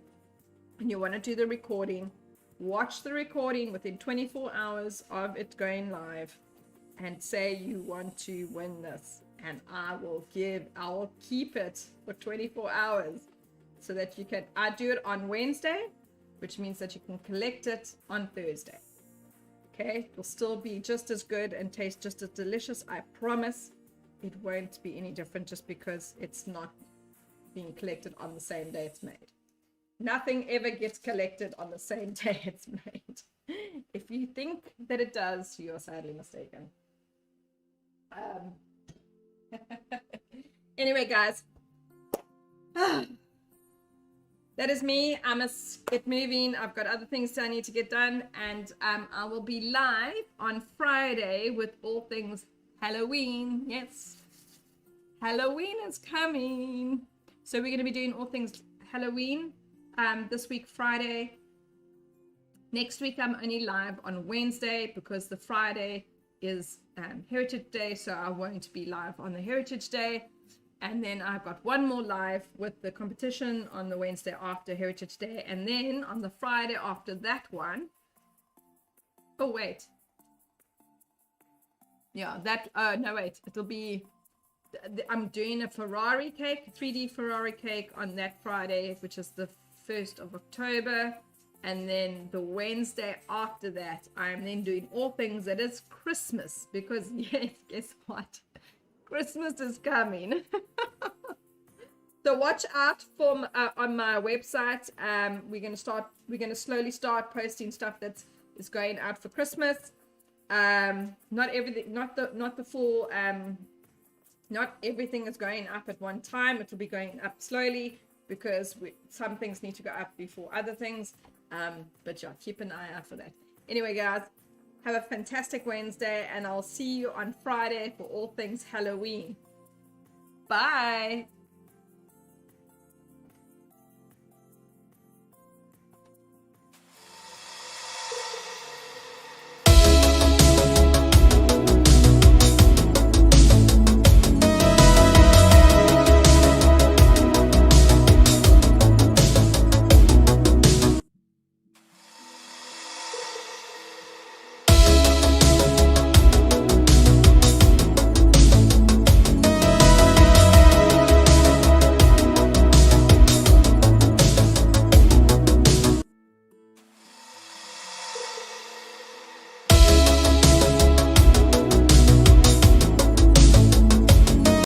and you want to do the recording, watch the recording within 24 hours of it going live and say you want to win this. And I will keep it for 24 hours so that you can, I do it on Wednesday, which means that you can collect it on Thursday. Okay, it'll still be just as good and taste just as delicious. I promise it won't be any different just because it's not being collected on the same day it's made. Nothing ever gets collected on the same day it's made. If you think that it does, you're sadly mistaken. Anyway, guys. That is me. I must get moving. I've got other things I need to get done. And I will be live on Friday with all things Halloween. Yes. Halloween is coming. So we're going to be doing all things Halloween this week, Friday. Next week, I'm only live on Wednesday because the Friday is Heritage Day. So I won't be live on the Heritage Day. And then I've got one more live with the competition on the Wednesday after Heritage Day. And then on the Friday after that one. Oh, wait. Yeah, that, no, wait. It'll be, I'm doing a Ferrari cake, 3D Ferrari cake on that Friday, which is the 1st of October. And then the Wednesday after that, I am then doing all things that is Christmas, because yes, guess what? Christmas is coming. So watch out for on my website. We're gonna slowly start posting stuff that is going out for Christmas. Not everything, not the full. Not everything is going up at one time. It will be going up slowly because some things need to go up before other things. But yeah, keep an eye out for that. Anyway, guys, have a fantastic Wednesday, and I'll see you on Friday for all things Halloween. Bye.